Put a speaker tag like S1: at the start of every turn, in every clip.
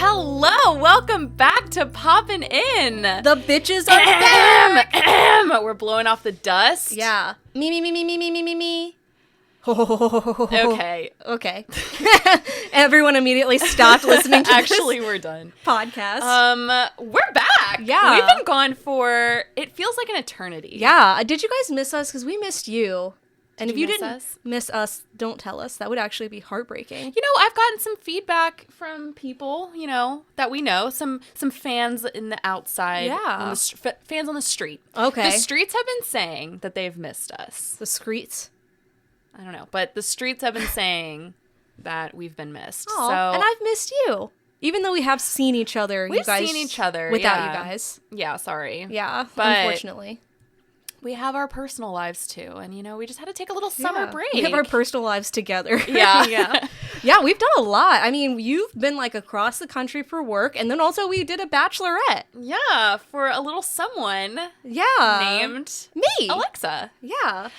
S1: Hello, welcome back to Poppin In.
S2: The bitches are back.
S1: We're blowing off the dust.
S2: Yeah. Me.
S1: Okay.
S2: Okay. Everyone immediately stopped listening to
S1: Actually, we're done.
S2: Podcast.
S1: We're back.
S2: Yeah.
S1: We've been gone for, it feels like an eternity.
S2: Yeah. Did you guys miss us? Because we missed you. And if you
S1: miss
S2: didn't
S1: us?
S2: miss us, don't tell us. That would actually be heartbreaking.
S1: You know, I've gotten some feedback from people, you know, that we know. Some fans in the outside.
S2: Yeah.
S1: Fans on the street.
S2: Okay.
S1: The streets have been saying that they've missed us.
S2: The streets.
S1: I don't know. But the streets have been saying that we've been missed.
S2: Oh,
S1: so,
S2: and I've missed you. Even though we have seen each other.
S1: We've
S2: you guys,
S1: seen each other.
S2: Without
S1: yeah.
S2: you guys.
S1: Yeah, sorry.
S2: Yeah,
S1: But
S2: unfortunately.
S1: we have our personal lives too. And, you know, we just had to take a little summer break.
S2: We have our personal lives together.
S1: Yeah.
S2: Yeah, we've done a lot. I mean, you've been like across the country for work, and then also we did a bachelorette.
S1: Yeah, for a little someone
S2: Yeah.
S1: named
S2: me.
S1: Alexa.
S2: Yeah.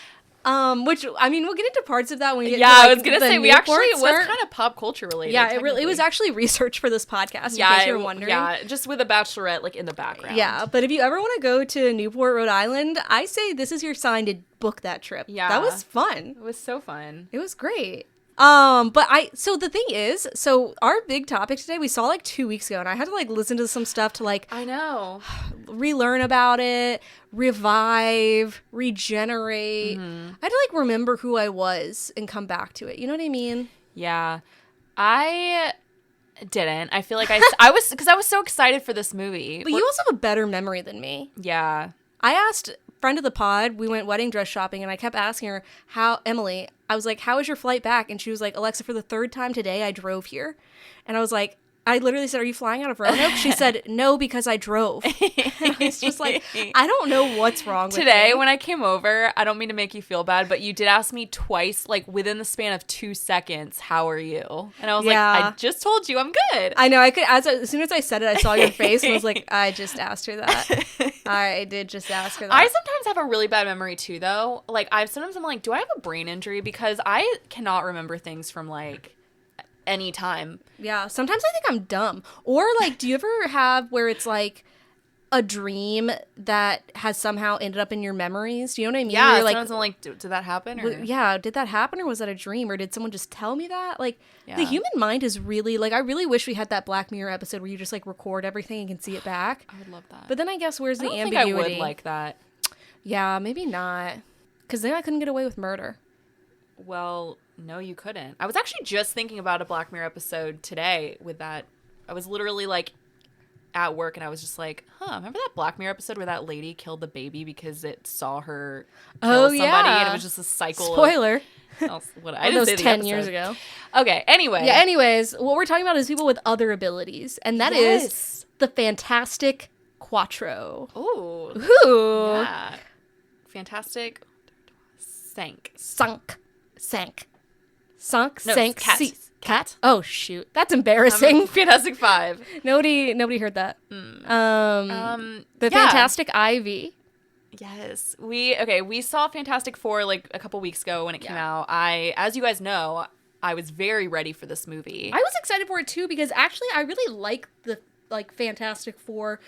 S2: Which, I mean, we'll get into parts of that when we get
S1: Yeah,
S2: to, like,
S1: I was gonna
S2: the
S1: say we
S2: new
S1: actually
S2: parts
S1: was
S2: start.
S1: kind of pop culture related.
S2: Yeah, it was actually research for this podcast.
S1: yeah,
S2: in case you were wondering.
S1: Yeah, just with a bachelorette like in the background.
S2: Yeah, but if you ever want to go to Newport, Rhode Island, I say this is your sign to book that trip.
S1: Yeah.
S2: That was fun.
S1: It was so fun.
S2: It was great. So the thing is, our big topic today, we saw like 2 weeks ago, and I had to like listen to some stuff to like
S1: I know.
S2: relearn about it, revive, regenerate. I had to like remember who I was and come back to it. You know what I mean?
S1: Yeah. I didn't. I feel like I was because I was so excited for this movie.
S2: But you also have a better memory than me.
S1: Yeah.
S2: I asked friend of the pod, we went wedding dress shopping, and I kept asking her, Emily, I was like, how was your flight back? And she was like, Alexa, for the third time today, I drove here. And I was like, I literally said, are you flying out of Roanoke? She said, no, because I drove. And I was just like, I don't know what's wrong with
S1: Today,
S2: me.
S1: when I came over, I don't mean to make you feel bad, but you did ask me twice, like within the span of 2 seconds, how are you? And I was like, I just told you I'm good.
S2: I know. I could. As soon as I said it, I saw your face, and I was like, I just asked her that. I did just ask her that.
S1: I sometimes have a really bad memory too, though. Like, I'm like, do I have a brain injury? Because I cannot remember things from like any time.
S2: Yeah. Sometimes I think I'm dumb. Or like, do you ever have where it's like a dream that has somehow ended up in your memories? Do you know what I mean?
S1: Yeah.
S2: You're
S1: Sometimes I'm like, did that happen? Or?
S2: Yeah. Did that happen, or was that a dream, or did someone just tell me that? Like, the human mind is really like. I really wish we had that Black Mirror episode where you just like record everything and can see it back.
S1: I would love that.
S2: But then I guess where's the ambiguity?
S1: I think I would like that.
S2: Yeah, maybe not. Because then I couldn't get away with murder.
S1: Well, no, you couldn't. I was actually just thinking about a Black Mirror episode today with that. I was literally like at work and I was just like, remember that Black Mirror episode where that lady killed the baby because it saw her kill somebody and it was just a cycle
S2: Spoiler.
S1: I didn't say the
S2: 10
S1: episode.
S2: years ago.
S1: Okay, anyway.
S2: Yeah, anyways, what we're talking about is people with other abilities, and that is the Fantastic Quattro.
S1: Ooh.
S2: Ooh.
S1: Yeah. Fantastic.
S2: Sank.
S1: No, cat.
S2: Cat? Oh, shoot. That's embarrassing.
S1: Fantastic Five.
S2: Nobody heard that. The Fantastic Ivy.
S1: Yes. We saw Fantastic Four like a couple weeks ago when it came out. As you guys know, I was very ready for this movie.
S2: I was excited for it too because actually I really like the Fantastic Four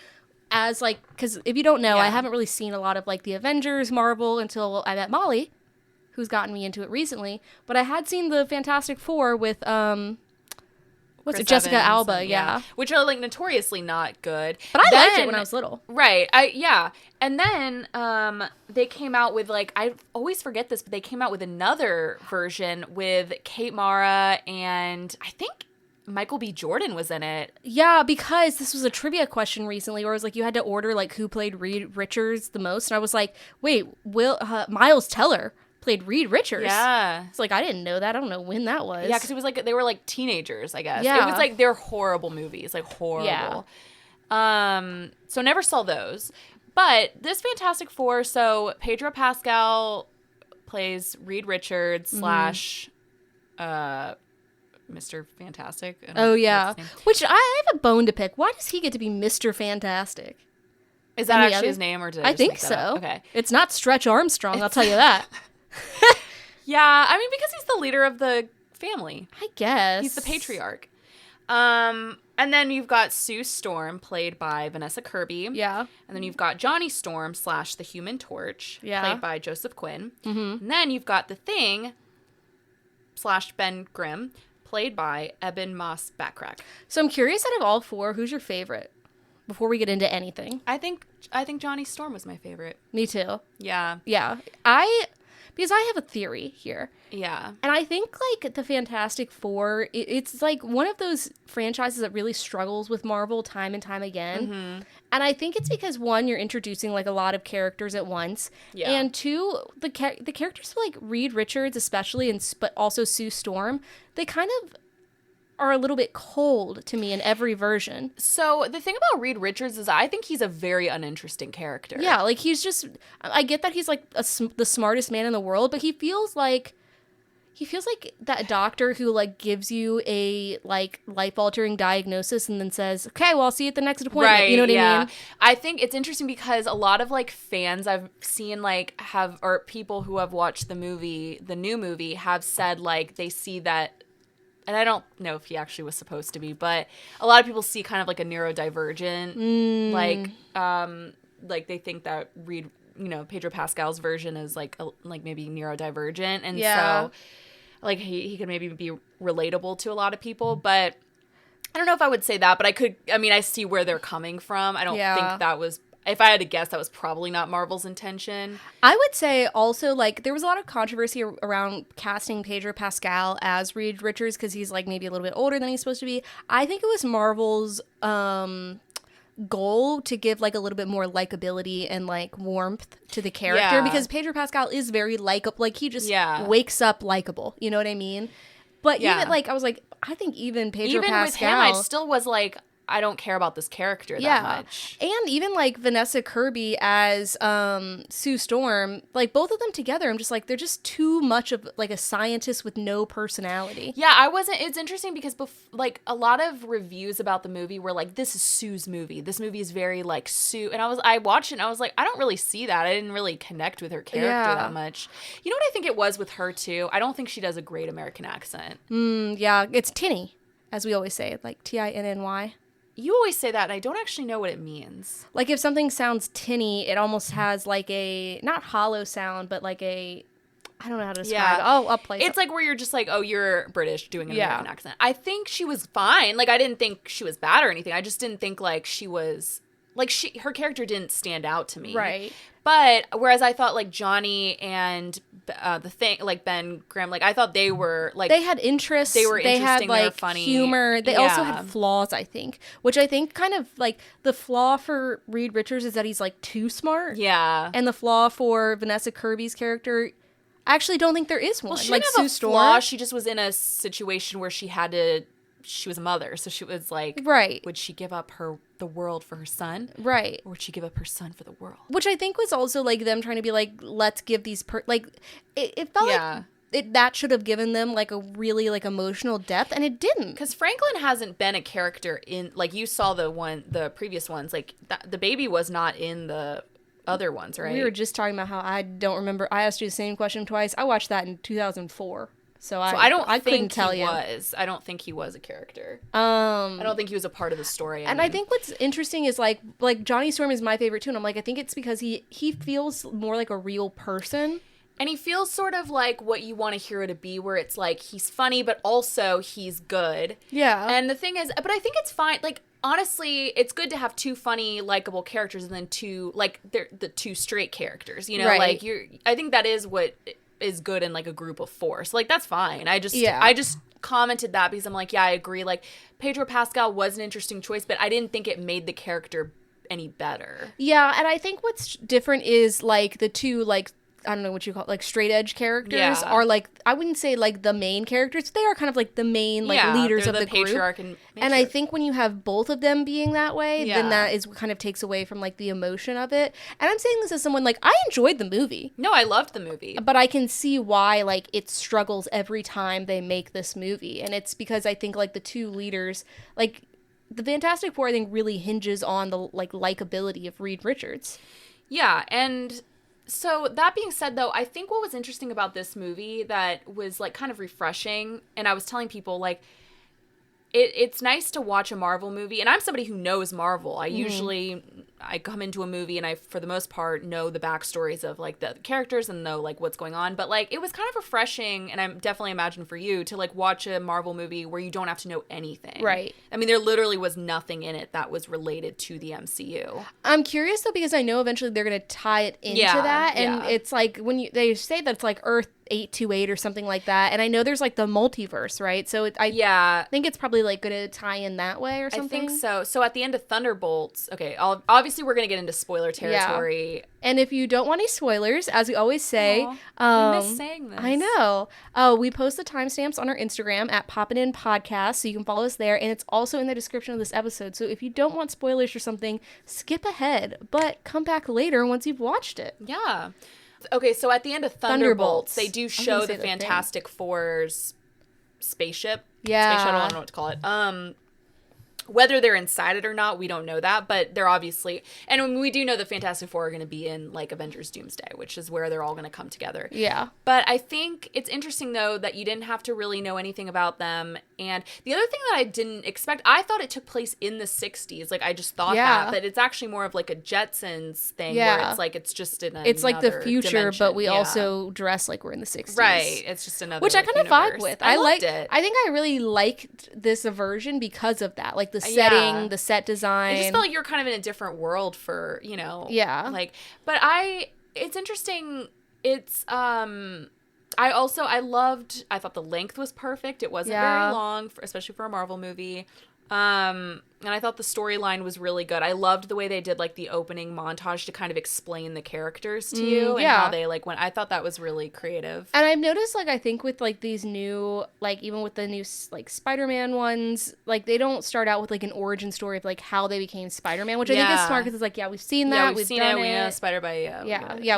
S2: as like, because if you don't know, I haven't really seen a lot of like the Avengers, Marvel until I met Molly, who's gotten me into it recently. But I had seen the Fantastic Four with Jessica
S1: Evans
S2: Alba, yeah.
S1: Which are like notoriously not good.
S2: But I liked it when I was little.
S1: Right. And then they came out with like, I always forget this, but they came out with another version with Kate Mara and I think Michael B. Jordan was in it.
S2: Yeah, because this was a trivia question recently where it was like you had to order like who played Reed Richards the most. And I was like, wait, Miles Teller played Reed Richards.
S1: Yeah.
S2: It's like, I didn't know that. I don't know when that was.
S1: Yeah, because it was like, they were like teenagers, I guess.
S2: Yeah.
S1: It was like, they're horrible movies, like horrible. Yeah. So never saw those. But this Fantastic Four, so Pedro Pascal plays Reed Richards / Mr. Fantastic.
S2: Oh, yeah. Which I have a bone to pick. Why does he get to be Mr. Fantastic?
S1: Is that actually his name, or did I just
S2: think
S1: make that
S2: so.
S1: up? Okay.
S2: It's not Stretch Armstrong, I'll tell you that.
S1: Yeah, I mean, because he's the leader of the family.
S2: I guess.
S1: He's the patriarch. And then you've got Sue Storm, played by Vanessa Kirby.
S2: Yeah.
S1: And then you've got Johnny Storm / the Human Torch, played by Joseph Quinn. Mm-hmm. And then you've got The Thing / Ben Grimm, played by Eben Moss Backrack.
S2: So I'm curious, out of all 4, who's your favorite? Before we get into anything.
S1: I think Johnny Storm was my favorite.
S2: Me too.
S1: Yeah.
S2: Yeah. Because I have a theory here.
S1: Yeah.
S2: And I think, like, the Fantastic Four, it's, like, one of those franchises that really struggles with Marvel time and time again. Mm-hmm. And I think it's because, 1, you're introducing, like, a lot of characters at once. Yeah. And 2, the characters like Reed Richards especially, but also Sue Storm, they kind of are a little bit cold to me in every version.
S1: So the thing about Reed Richards is I think he's a very uninteresting character.
S2: Yeah, like he's just, I get that he's like the smartest man in the world, but he feels like that doctor who like gives you a like life-altering diagnosis and then says, okay, well, I'll see you at the next appointment.
S1: Right,
S2: you know what I mean?
S1: I think it's interesting because a lot of like fans I've seen like or people who have watched the new movie have said like they see that, and I don't know if he actually was supposed to be, but a lot of people see kind of like a neurodivergent, like they think that Pedro Pascal's version is like maybe neurodivergent, and so like he could maybe be relatable to a lot of people, but I don't know if I would say that, but I see where they're coming from. I don't think that was, if I had to guess, that was probably not Marvel's intention.
S2: I would say also, like, there was a lot of controversy around casting Pedro Pascal as Reed Richards because he's, like, maybe a little bit older than he's supposed to be. I think it was Marvel's goal to give, like, a little bit more likability and, like, warmth to the character because Pedro Pascal is very likable. Like, he just wakes up likable. You know what I mean? But even, like, I was like, I think even Pedro Pascal...
S1: with him, I still was like... I don't care about this character that much.
S2: And even, like, Vanessa Kirby as Sue Storm, like, both of them together, I'm just like, they're just too much of, like, a scientist with no personality.
S1: Yeah, it's interesting because, like, a lot of reviews about the movie were like, this is Sue's movie. This movie is very, like, Sue. And I watched it and I was like, I don't really see that. I didn't really connect with her character that much. You know what I think it was with her, too? I don't think she does a great American accent.
S2: Yeah, it's tinny, as we always say, like, Tinny.
S1: You always say that, and I don't actually know what it means.
S2: Like, if something sounds tinny, it almost has, like, a, not hollow sound, but, like, a, I don't know how to describe it. Oh, I'll play it.
S1: It's like where you're just like, oh, you're British doing an American accent. I think she was fine. Like, I didn't think she was bad or anything. I just didn't think, like, she was, like, her character didn't stand out to me.
S2: Right.
S1: But, whereas I thought, like, Johnny and the Thing, like, Ben Grimm, like, I thought they were, like...
S2: They had interests.
S1: They were interesting,
S2: they had, like,
S1: they were funny.
S2: Humor. They also had flaws, I think. Which I think kind of, like, the flaw for Reed Richards is that he's, like, too smart.
S1: Yeah.
S2: And the flaw for Vanessa Kirby's character, I actually don't think there is one.
S1: Well, she
S2: like,
S1: didn't have a flaw. She just was in a situation where she was a mother, so she was like...
S2: Right.
S1: Would she give up the world for her son?
S2: Right.
S1: Or would she give up her son for the world?
S2: Which I think was also, like, them trying to be like, let's give these... It felt like that should have given them, like, a really, like, emotional depth, and it didn't.
S1: Because Franklin hasn't been a character in... Like, you saw the previous ones. Like, the baby was not in the other ones, right?
S2: We were just talking about how I don't remember... I asked you the same question twice. I watched that in 2004. So I couldn't tell you.
S1: I don't think he was a character. I don't think he was a part of the story.
S2: I think what's interesting is like Johnny Storm is my favorite too, and I'm like, I think it's because he feels more like a real person.
S1: And he feels sort of like what you want a hero to be, where it's like he's funny, but also he's good. Yeah. And the thing is, but I think it's fine. Like, honestly, it's good to have two funny, likable characters and then two, like, they're the two straight characters. You know,
S2: right.
S1: Like I think that is what is good in like a group of four. So like that's fine. I just commented that because I'm like, yeah, I agree. Like Pedro Pascal was an interesting choice, but I didn't think it made the character any better.
S2: Yeah, and I think what's different is like the two, like, I don't know what you call it, like straight edge characters are like, I wouldn't say like the main characters. They are kind of like the main like leaders of the
S1: patriarch
S2: group.
S1: And
S2: I think when you have both of them being that way, then that is kind of takes away from like the emotion of it. And I'm saying this as someone like, I enjoyed the movie.
S1: No, I loved the movie.
S2: But I can see why like it struggles every time they make this movie. And it's because I think like the two leaders, like the Fantastic Four, I think really hinges on the like likability of Reed Richards.
S1: Yeah, and so that being said, though, I think what was interesting about this movie that was like kind of refreshing, and I was telling people like it's nice to watch a Marvel movie, and I'm somebody who knows Marvel. I come into a movie and I, for the most part, know the backstories of like the characters and know like what's going on. But like it was kind of refreshing, and I'm definitely imagine for you to like watch a Marvel movie where you don't have to know anything.
S2: Right.
S1: I mean, there literally was nothing in it that was related to the MCU.
S2: I'm curious though, because I know eventually they're gonna tie it into that, and it's like when they say that it's like Earth 828 or something like that, and I know there's like the multiverse, right? So I think it's probably like gonna tie in that way or something.
S1: I think so. So at the end of Thunderbolts, okay, obviously we're gonna get into spoiler territory.
S2: Yeah. And if you don't want any spoilers, as we always say,
S1: I miss saying this.
S2: I know. We post the timestamps on our Instagram at Poppin In Podcast, so you can follow us there, and it's also in the description of this episode. So if you don't want spoilers or something, skip ahead, but come back later once you've watched it.
S1: Yeah. Okay, so at the end of Thunderbolts, they do show the Fantastic Four's spaceship.
S2: Yeah.
S1: Space shuttle, I don't know what to call it. Whether they're inside it or not, we don't know that, but they're obviously, and we do know the Fantastic Four are going to be in like Avengers Doomsday, which is where they're all going to come together.
S2: Yeah.
S1: But I think it's interesting though that you didn't have to really know anything about them. And the other thing that I didn't expect, I thought it took place in the 60s. Like I just thought that, but it's actually more of like a Jetsons thing where it's like, it's just in
S2: it's like the future,
S1: dimension.
S2: But we also dress like we're in the 60s.
S1: Right. It's just another
S2: which I kind of vibe with.
S1: I loved it.
S2: I think I really liked this version because of that. Like the setting, the set design.
S1: It just felt like you're kind of in a different world for, you know.
S2: Yeah.
S1: Like, but it's interesting. It's, I thought the length was perfect. It wasn't very long, especially for a Marvel movie. And I thought the storyline was really good. I loved the way they did like the opening montage to kind of explain the characters to you and how they like went. I thought that was really creative.
S2: And I've noticed like I think with like these new like even with the new like Spider-Man ones, like they don't start out with like an origin story of like how they became Spider-Man, which I think is smart because it's like we've seen that, we've seen it, we know
S1: Spider-Man.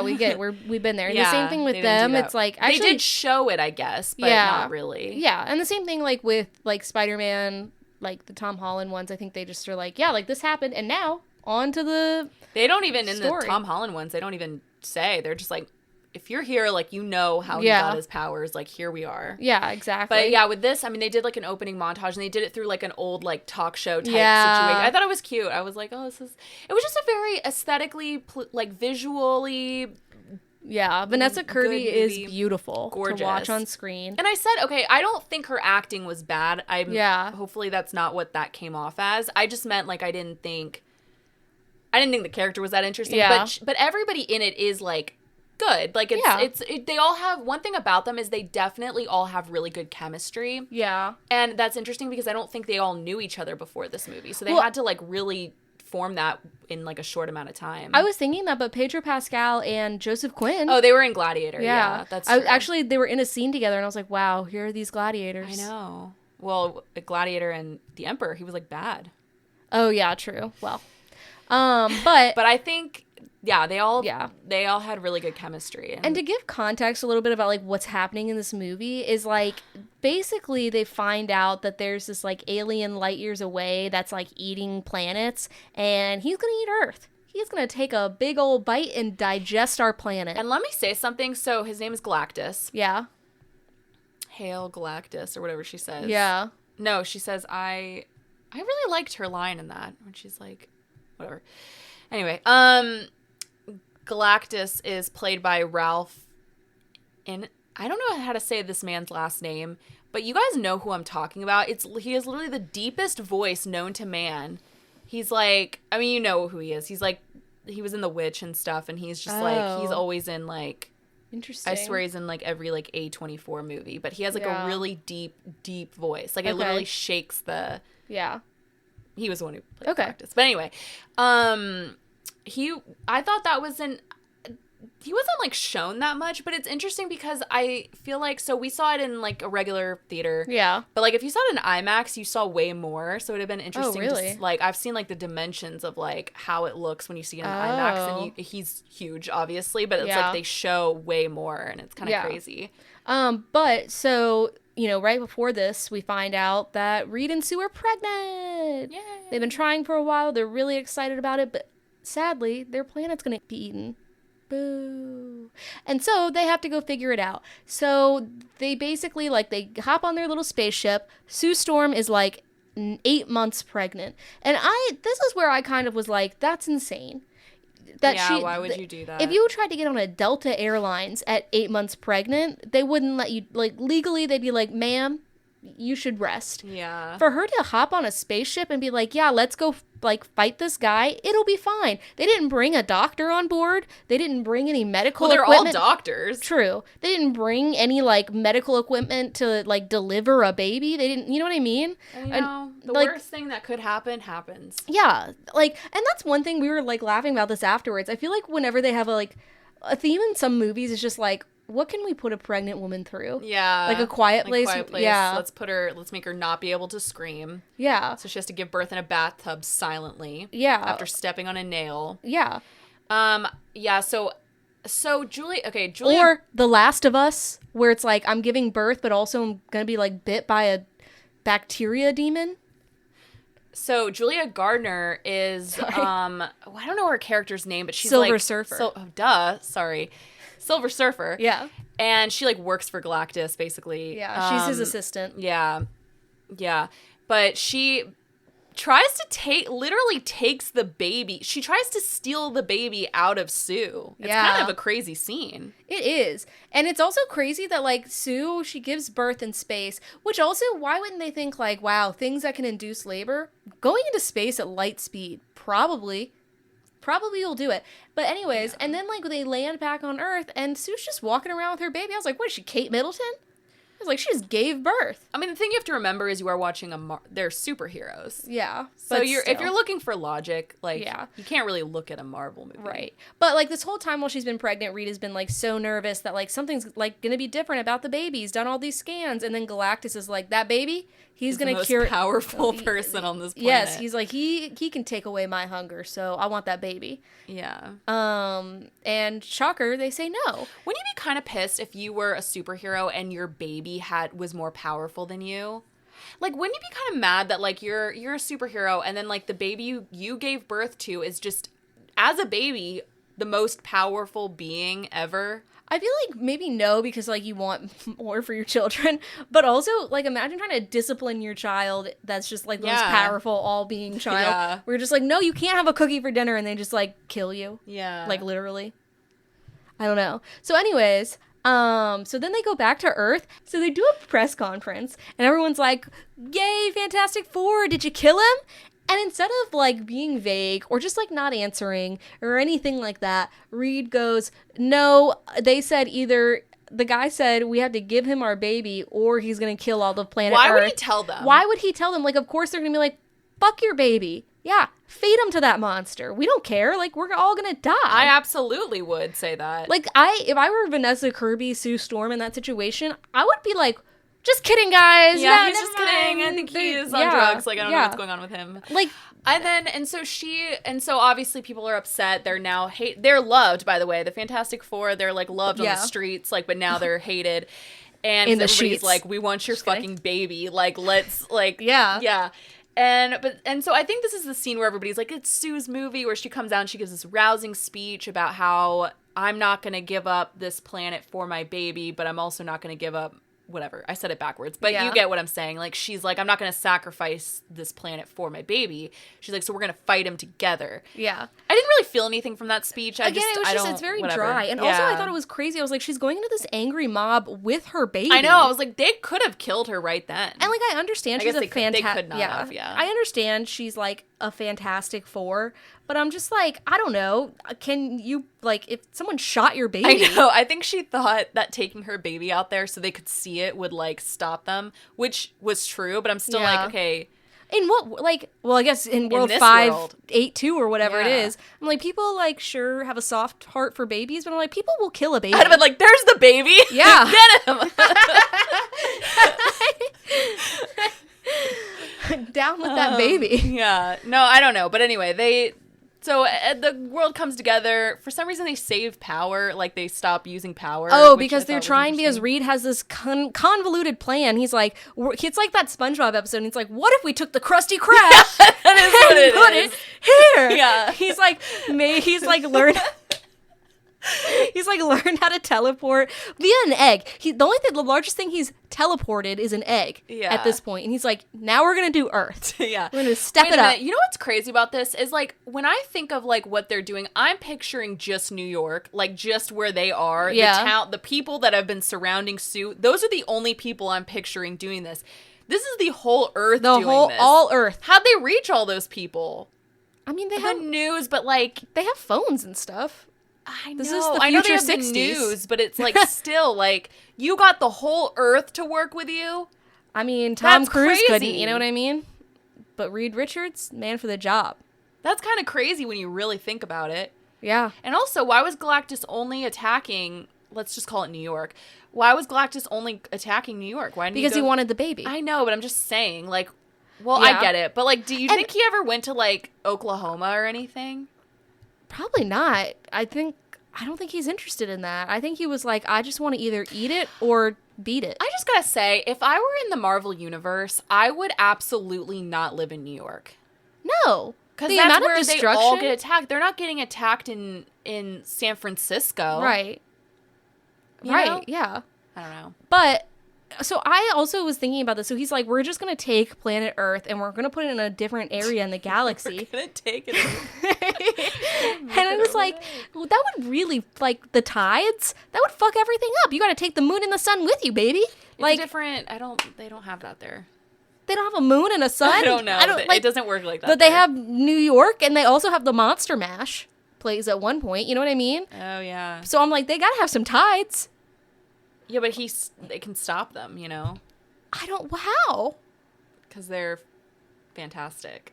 S2: We get it. We've been there. And the same thing with them. It's like actually
S1: they did show it, I guess, but not really.
S2: Yeah, and the same thing like with like Spider-Man. Like the Tom Holland ones, I think they just are like, like this happened, and now on to the
S1: They don't even,
S2: story.
S1: In the Tom Holland ones, they don't even say. They're just like, if you're here, like, you know how he got his powers, like, here we are.
S2: Yeah, exactly.
S1: But yeah, with this, I mean, they did like an opening montage, and they did it through like an old like talk show type situation. I thought it was cute. I was like, it was just a very aesthetically, like visually...
S2: Yeah, Vanessa Kirby is beautiful
S1: gorgeous
S2: to watch on screen.
S1: And I said, okay, I don't think her acting was bad. Hopefully that's not what that came off as. I just meant like I didn't think the character was that interesting.
S2: Yeah.
S1: But everybody in it is like good. Like they all have, one thing about them is they definitely all have really good chemistry.
S2: Yeah.
S1: And that's interesting because I don't think they all knew each other before this movie. So they had to like really form that in like a short amount of time.
S2: I was thinking that, but Pedro Pascal and Joseph Quinn.
S1: Oh, they were in Gladiator. Yeah, that's true.
S2: Actually, they were in a scene together, and I was like, wow, here are these gladiators.
S1: I know. Well, Gladiator and the Emperor, he was like bad.
S2: Oh yeah, true. Well, but
S1: I think. Yeah, they all had really good chemistry.
S2: And to give context a little bit about like what's happening in this movie is like basically they find out that there's this like alien light years away that's like eating planets, and he's gonna eat Earth. He's gonna take a big old bite and digest our planet.
S1: And let me say something. So his name is Galactus.
S2: Yeah.
S1: Hail Galactus or whatever she says.
S2: Yeah.
S1: No, she says I really liked her line in that when she's like, whatever. Anyway, Galactus is played by Ralph, and I don't know how to say this man's last name, but you guys know who I'm talking about. He has literally the deepest voice known to man. He's like, I mean, you know who he is. He's like, he was in The Witch and stuff, and he's just like, he's always in like,
S2: interesting.
S1: I swear he's in like every like A24 movie, but he has like a really deep voice. Like it literally shakes the.
S2: Yeah.
S1: He was the one who played Galactus. But anyway, I thought that was he wasn't like shown that much, but it's interesting because I feel like, so we saw it in like a regular theater.
S2: Yeah.
S1: But like if you saw it in IMAX, you saw way more. So it'd have been interesting.
S2: Oh, really?
S1: To, like I've seen like the dimensions of like how it looks when you see it in IMAX, and he's huge, obviously, but it's like they show way more, and it's kind of crazy.
S2: But so, you know, right before this, we find out that Reed and Sue are pregnant.
S1: Yay.
S2: They've been trying for a while. They're really excited about it, but sadly, their planet's going to be eaten. Boo. And so they have to go figure it out. So they basically, like, they hop on their little spaceship. Sue Storm is like, 8 months pregnant. And this is where I kind of was like, that's insane.
S1: Why would you do that?
S2: If you tried to get on a Delta Airlines at 8 months pregnant, they wouldn't let you, like, legally, they'd be like, ma'am, you should rest.
S1: Yeah.
S2: For her to hop on a spaceship and be like, yeah, let's go, like, fight this guy, it'll be fine. They didn't bring a doctor on board. They didn't bring any medical equipment.
S1: They're all doctors.
S2: True. They didn't bring any, like, medical equipment to, like, deliver a baby. They didn't, you know what I mean?
S1: The worst thing that could happen happens.
S2: Yeah. Like, and that's one thing we were, like, laughing about this afterwards. I feel like whenever they have, a theme in some movies is just, like, what can we put a pregnant woman through?
S1: Yeah.
S2: Like a quiet place? Yeah.
S1: Let's make her not be able to scream.
S2: Yeah.
S1: So she has to give birth in a bathtub silently.
S2: Yeah.
S1: After stepping on a nail.
S2: Yeah.
S1: Yeah, so Julia.
S2: Or The Last of Us, where it's like, I'm giving birth, but also I'm gonna be, like, bit by a bacteria demon.
S1: So Julia Gardner is, I don't know her character's name, but she's
S2: Silver Surfer.
S1: Sorry. Silver Surfer.
S2: Yeah.
S1: And she, like, works for Galactus, basically.
S2: Yeah, she's his assistant.
S1: Yeah. Yeah. But she tries to literally takes the baby. She tries to steal the baby out of Sue. It's kind of a crazy scene.
S2: It is. And it's also crazy that, like, Sue, she gives birth in space, which also, why wouldn't they think, like, wow, things that can induce labor? Going into space at light speed, probably will do it. But anyways, and then, like, they land back on Earth, and Sue's just walking around with her baby. I was like, what is she, Kate Middleton? I was like, she just gave birth.
S1: I mean, the thing you have to remember is you are watching they're superheroes.
S2: Yeah.
S1: So if you're looking for logic, like, you can't really look at a Marvel movie.
S2: Right. But, like, this whole time while she's been pregnant, Rita's been, like, so nervous that, like, something's, like, gonna be different about the baby. He's done all these scans, and then Galactus is like, that baby, he's gonna cure...
S1: the most powerful person on this planet.
S2: Yes, he's like, he can take away my hunger, so I want that baby.
S1: Yeah.
S2: And shocker, they say no.
S1: Wouldn't you be kind of pissed if you were a superhero and your baby was more powerful than you? Like, wouldn't you be kind of mad that, like, you're a superhero and then, like, the baby you gave birth to is just, as a baby, the most powerful being ever?
S2: I feel like maybe no, because, like, you want more for your children, but also, like, imagine trying to discipline your child that's just, like, the most powerful all-being child.
S1: Yeah.
S2: Where you're just like, no, you can't have a cookie for dinner, and they just, like, kill you.
S1: Yeah.
S2: Like, literally. I don't know. So anyways, so then they go back to Earth. So they do a press conference, and everyone's like, yay, Fantastic Four, did you kill him? And instead of, like, being vague or just, like, not answering or anything like that, Reed goes, no, they said either, the guy said we have to give him our baby or he's going to kill all the planet Earth.
S1: Why would he tell them?
S2: Why would he tell them? Like, of course they're going to be like, fuck your baby. Yeah, feed him to that monster. We don't care. Like, we're all going to die.
S1: I absolutely would say that.
S2: Like, if I were Vanessa Kirby, Sue Storm in that situation, I would be like, just kidding, guys.
S1: Yeah,
S2: no,
S1: he's just kidding. I think he is on drugs. Like, I don't know what's going on with him.
S2: Like,
S1: and so obviously people are upset. They're now they're loved, by the way. The Fantastic Four, they're, like, loved on the streets, like, but now they're hated. And
S2: in the
S1: everybody's
S2: sheets.
S1: like, we want your fucking baby. Like, let's, like, yeah. And so I think this is the scene where everybody's like, it's Sue's movie, where she comes out and she gives this rousing speech about how I'm not going to give up this planet for my baby, but I'm also not going to give up whatever. I said it backwards, but you get what I'm saying. Like, she's like, I'm not going to sacrifice this planet for my baby. She's like, so we're going to fight him together.
S2: Yeah.
S1: I didn't really feel anything from that speech.
S2: It's very dry. And also I thought it was crazy. I was like, she's going into this angry mob with her baby.
S1: I know. I was like, they could have killed her right then.
S2: And, like, I understand she's a fantastic...
S1: They could not have,
S2: I understand she's, like, a Fantastic Four, but I'm just like, I don't know. Can you, like, if someone shot your baby...
S1: I know. I think she thought that taking her baby out there so they could see it would, like, stop them, which was true, but I'm still like, okay...
S2: In what, like, well, I guess in World 582 or whatever it is, I'm like, people, like, sure have a soft heart for babies, but I'm like, people will kill a baby.
S1: I'd have been like, there's the baby.
S2: Yeah.
S1: Get him.
S2: Down with that baby.
S1: Yeah. No, I don't know. But anyway, so the world comes together. For some reason, they save power. Like, they stop using power.
S2: Oh, because they're trying, because Reed has this convoluted plan. He's like, it's like that SpongeBob episode. And he's like, what if we took the Krusty Krab
S1: and
S2: put it here?
S1: Yeah.
S2: He's like, learn. He's like learned how to teleport via an egg. The largest thing he's teleported is an egg at this point. And he's like, now we're going to do Earth.
S1: Yeah.
S2: We're going to step it up.
S1: You know what's crazy about this is like when I think of like what they're doing, I'm picturing just New York, like just where they are.
S2: Yeah.
S1: The town, the people that have been surrounding Sue. Those are the only people I'm picturing doing this. This is the whole Earth doing this.
S2: All Earth.
S1: How'd they reach all those people?
S2: I mean, they
S1: the
S2: have
S1: news, but like
S2: they have phones and stuff.
S1: I know.
S2: This is the
S1: I know they
S2: future
S1: have
S2: 60s.
S1: the news, but it's like still like you got the whole Earth to work with you.
S2: I mean, Tom
S1: That's
S2: Cruise
S1: crazy.
S2: couldn't, you know what I mean? But Reed Richards, man for the job.
S1: That's kind of crazy when you really think about it.
S2: Yeah.
S1: And also, why was Galactus only attacking, let's just call it New York. Why was Galactus only attacking New York? Why didn't
S2: Because he wanted the baby.
S1: I know, but I'm just saying, like, well,
S2: Yeah.
S1: I get it. But, like, do you think he ever went to, like, Oklahoma or anything?
S2: Probably not. I don't think he's interested in that. I think he was like, I just want to either eat it or beat it.
S1: I just gotta say, if I were in the Marvel Universe, I would absolutely not live in New York.
S2: No.
S1: Because
S2: The
S1: that's
S2: amount of
S1: where they
S2: destruction.
S1: all get attacked. They're not getting attacked in San Francisco.
S2: Right.
S1: You
S2: Right,
S1: know?
S2: yeah.
S1: I don't know.
S2: But, so I also was thinking about this. So he's like, we're just going to take planet Earth and we're going to put it in a different area in the galaxy.
S1: We're gonna take it.
S2: And I was like, well, that would really, like, the tides, that would fuck everything up. You got to take the moon and the sun with you, baby.
S1: It's
S2: Like,
S1: different. They don't have that there.
S2: they don't have a moon and a sun?
S1: I don't know.
S2: like,
S1: it doesn't work like that.
S2: But they
S1: there.
S2: have New York and they also have the Monster Mash plays at one point. You know what I mean?
S1: Oh, yeah.
S2: So I'm like, they got to have some tides.
S1: Yeah, but they can stop them, you know?
S2: How?
S1: Because they're fantastic.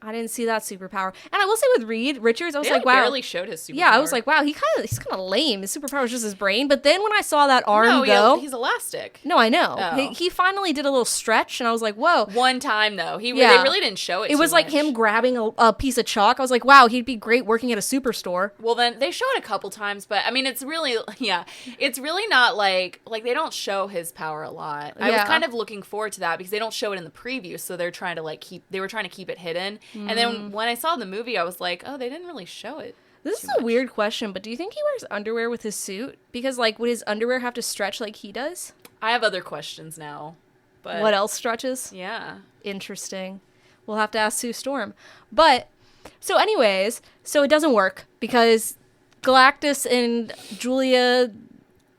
S2: I didn't see that superpower. And I will say with Reed Richards, I was
S1: They
S2: like, wow.
S1: barely showed his superpower.
S2: Yeah, I was like, wow, he's kind of lame. His superpower is just his brain. But then when I saw that arm
S1: no,
S2: go,
S1: he's elastic.
S2: no, I know.
S1: Oh.
S2: He finally did a little stretch, and I was like, whoa.
S1: One time though, they
S2: Yeah.
S1: really didn't show it.
S2: It was
S1: too
S2: like
S1: much.
S2: him grabbing a piece of chalk. I was like, wow, he'd be great working at a superstore.
S1: Well, then they show it a couple times, but I mean, it's really not like they don't show his power a lot. I was
S2: Yeah.
S1: kind of looking forward to that because they don't show it in the preview, so they're trying to they were trying to keep it hidden. And then when I saw the movie, I was like, oh, they didn't really show it.
S2: This is a weird question, but do you think he wears underwear with his suit? Because, like, would his underwear have to stretch like he does?
S1: I have other questions now, but
S2: What else stretches?
S1: Yeah.
S2: Interesting. We'll have to ask Sue Storm. But, so anyways, so it doesn't work because Galactus and Julia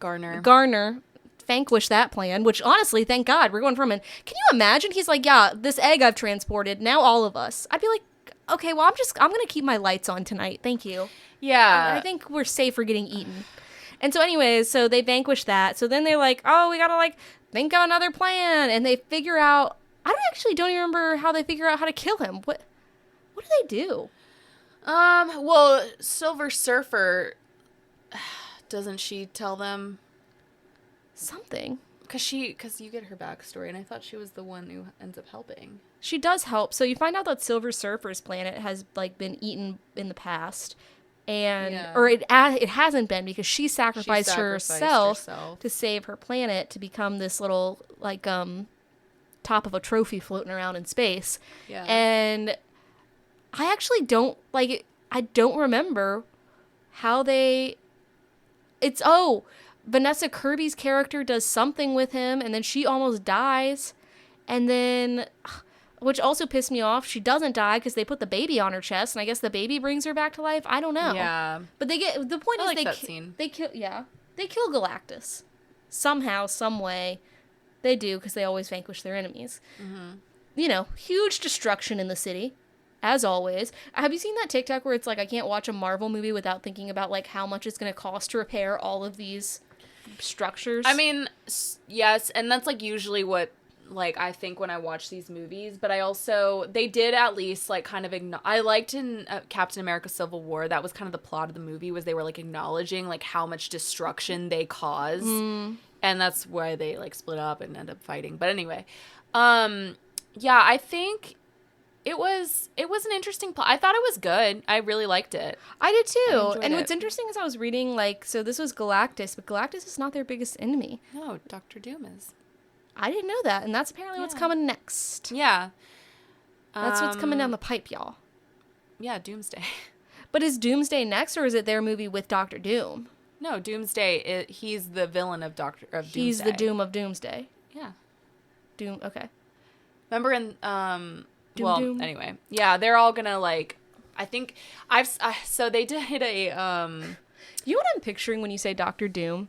S2: Garner vanquish that plan, which honestly, thank God, we're going from can you imagine? He's like, yeah, this egg I've transported, now all of us. I'd be like, okay, well, I'm going to keep my lights on tonight. Thank you.
S1: Yeah.
S2: I think we're safe for getting eaten. And so anyways, so they vanquish that. So then they're like, oh, we got to like think of another plan. And they figure out, don't even remember how they figure out how to kill him. What do they do?
S1: Well, Silver Surfer, doesn't she tell them?
S2: Something.
S1: Because you get her backstory, and I thought she was the one who ends up helping.
S2: She does help. So you find out that Silver Surfer's planet has like been eaten in the past. And or it hasn't been because she sacrificed herself to save her planet to become this little like top of a trophy floating around in space.
S1: Yeah.
S2: And I actually don't remember how Vanessa Kirby's character does something with him and then she almost dies. And then, which also pissed me off, she doesn't die because they put the baby on her chest, and I guess the baby brings her back to life. I don't know.
S1: Yeah.
S2: But the point is
S1: like that scene.
S2: they kill Galactus somehow, some way. They do because they always vanquish their enemies. Mm-hmm. You know, huge destruction in the city, as always. Have you seen that TikTok where it's like I can't watch a Marvel movie without thinking about like how much it's going to cost to repair all of these structures?
S1: I mean, yes, and that's like usually what like I think when I watch these movies, but I also they did at least like kind of I liked in Captain America Civil War, that was kind of the plot of the movie, was they were like acknowledging like how much destruction they cause, and that's why they like split up and end up fighting. But anyway, yeah, I think it was an interesting plot. I thought it was good. I really liked it.
S2: I did too. And
S1: it.
S2: what's interesting is I was reading like, so this was Galactus, but Galactus is not their biggest enemy.
S1: No, Dr. Doom is.
S2: I didn't know that, and that's apparently what's coming next.
S1: Yeah.
S2: That's what's coming down the pipe, y'all.
S1: Yeah, Doomsday.
S2: But is Doomsday next, or is it their movie with Doctor Doom?
S1: No, Doomsday. He's the villain of Doomsday.
S2: He's the Doom of Doomsday.
S1: Yeah.
S2: Doom. Okay.
S1: Remember in
S2: Doom.
S1: Anyway, yeah, they're all gonna like. I think so they did a
S2: You know what I'm picturing when you say Doctor Doom?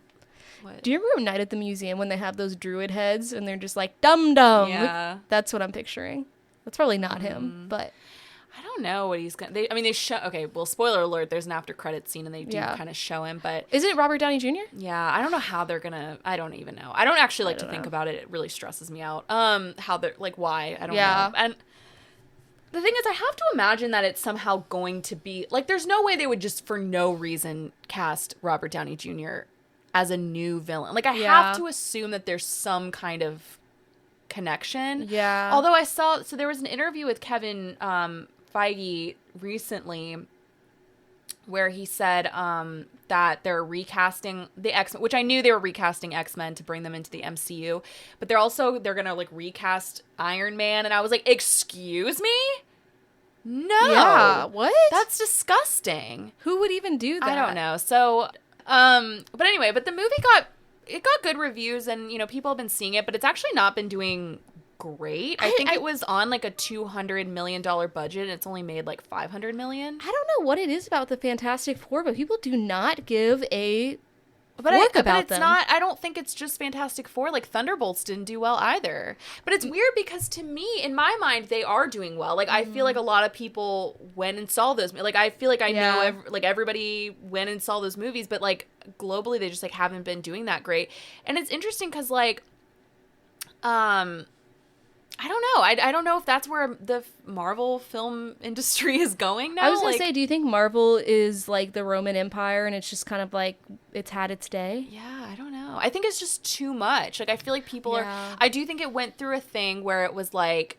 S1: What?
S2: Do you remember Night at the Museum when they have those druid heads and they're just like dum dum?
S1: Yeah.
S2: That's what I'm picturing. That's probably not him, but
S1: I don't know what he's gonna. They show. Okay, well, spoiler alert. There's an after credit scene and they do
S2: Yeah.
S1: kind of show him, but
S2: is it Robert Downey Jr.?
S1: yeah, I don't know how they're gonna. I don't even know. I don't actually like to think about it. It really stresses me out. How they're like why I don't know. And the thing is, I have to imagine that it's somehow going to be like. There's no way they would just for no reason cast Robert Downey Jr. as a new villain. Like I have to assume that there's some kind of connection.
S2: Yeah.
S1: Although I saw there was an interview with Kevin Feige recently where he said that they're recasting the X-Men, which I knew they were recasting X-Men to bring them into the MCU, but they're gonna like recast Iron Man, and I was like, excuse me? No.
S2: Yeah, what?
S1: That's disgusting.
S2: Who would even do that?
S1: I don't know. So, but anyway, but the movie got good reviews, and you know people have been seeing it, but it's actually not been doing great. I think it was on like a $200 million budget, and it's only made like $500 million.
S2: I don't know what it is about the Fantastic Four, but people do not give a
S1: but
S2: fork about
S1: it's
S2: them.
S1: Not. I don't think it's just Fantastic Four. Like Thunderbolts didn't do well either. But it's weird because to me, in my mind, they are doing well. Like I feel like a lot of people went and saw those. Like I feel like I know everybody went and saw those movies, but like globally, they just like haven't been doing that great. And it's interesting because like, I don't know. I don't know if that's where the Marvel film industry is going now.
S2: I was going to say, do you think Marvel is like the Roman Empire and it's just kind of like it's had its day?
S1: Yeah, I don't know. I think it's just too much. Like, I feel like people are... I do think it went through a thing where it was like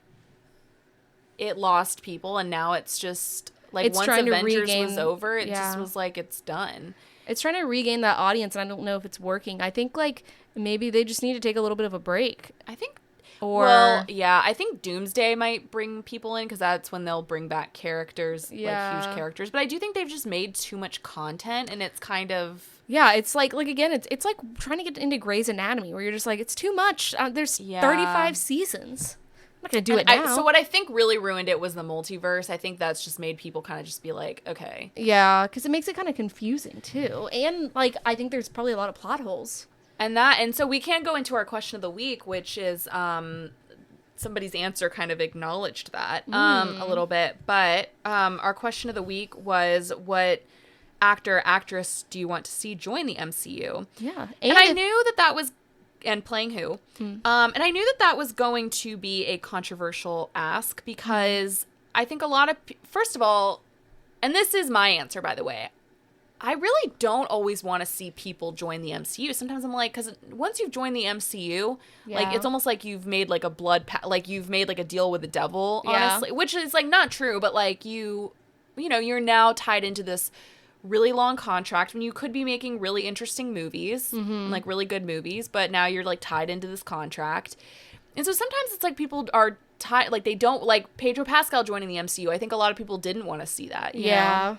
S1: it lost people and now it's just like
S2: it's
S1: once
S2: trying
S1: Avengers
S2: to regain,
S1: was over, it just was like it's done.
S2: It's trying to regain that audience and I don't know if it's working. I think like maybe they just need to take a little bit of a break.
S1: I think...
S2: Or
S1: yeah, I think Doomsday might bring people in because that's when they'll bring back characters, like huge characters. But I do think they've just made too much content, and it's kind of
S2: it's like again, it's like trying to get into Grey's Anatomy, where you're just like it's too much. There's 35 seasons. I'm not gonna do it now.
S1: So what I think really ruined it was the multiverse. I think that's just made people kind of just be like, okay,
S2: yeah, because it makes it kind of confusing too, and like I think there's probably a lot of plot holes.
S1: And so we can go into our question of the week, which is somebody's answer kind of acknowledged that a little bit. But our question of the week was, what actor, actress do you want to see join the MCU?
S2: Yeah.
S1: And I knew that was, and playing who. And I knew that was going to be a controversial ask because I think a lot of, first of all, and this is my answer, by the way, I really don't always want to see people join the MCU. Sometimes I'm like, because once you've joined the MCU, like it's almost like you've made like a like you've made like a deal with the devil, honestly, which is like not true, but like you know, you're now tied into this really long contract when you could be making really interesting movies, and, like really good movies, but now you're like tied into this contract. And so sometimes it's like people are tied, like they don't like Pedro Pascal joining the MCU. I think a lot of people didn't want to see that. You know?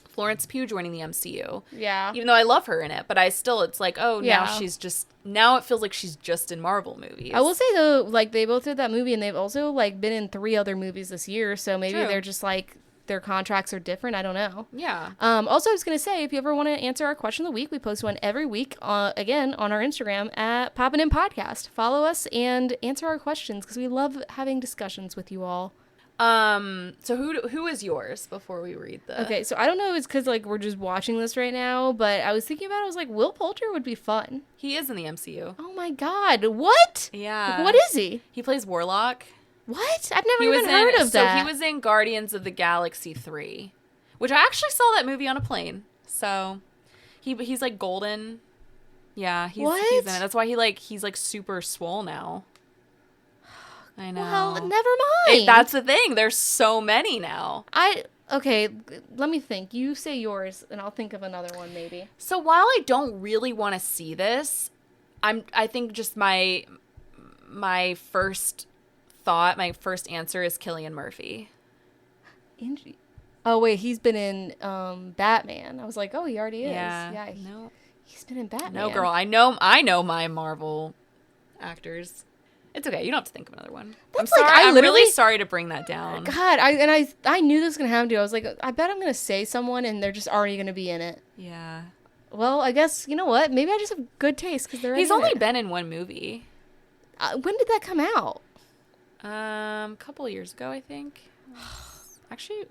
S1: Florence Pugh joining the MCU. Yeah. Even though I love her in it, but it's like, oh, now it feels like she's just in Marvel movies.
S2: I will say though, like they both did that movie and they've also like been in 3 other movies this year, so maybe they're just like their contracts are different. I don't know. Yeah. Also, I was going to say, if you ever want to answer our question of the week, we post one every week, again, on our Instagram at Poppin In Podcast. Follow us and answer our questions because we love having discussions with you all.
S1: So who is yours before we read the...
S2: Okay, so I don't know if it's because, like, we're just watching this right now, but I was thinking about it, I was like, Will Poulter would be fun.
S1: He is in the MCU.
S2: Oh my god, what?
S1: Yeah.
S2: What is he?
S1: He plays Warlock.
S2: What? I've never even heard of that.
S1: So he was in Guardians of the Galaxy 3, which I actually saw that movie on a plane. So he's like golden. Yeah, he's in it. That's why he's like super swole now. I know.
S2: Well, never mind.
S1: That's the thing. There's so many now.
S2: Okay, let me think. You say yours, and I'll think of another one maybe.
S1: So while I don't really want to see this, I think just my first thought, my first answer is Cillian Murphy.
S2: Oh, wait, he's been in Batman. I was like, oh, he already is.
S1: Yeah. No.
S2: He's been in Batman.
S1: No, girl. I know my Marvel actors. It's okay. You don't have to think of another one.
S2: That's
S1: I'm
S2: like,
S1: sorry.
S2: I
S1: I'm
S2: literally-
S1: really sorry to bring that down.
S2: God, I knew this was going to happen to you. I was like, I bet I'm going to say someone and they're just already going to be in it.
S1: Yeah.
S2: Well, I guess, you know what? Maybe I just have good taste because they're
S1: He's
S2: in
S1: only
S2: it.
S1: been in one movie.
S2: When did that come out?
S1: A couple of years ago, I think. Actually,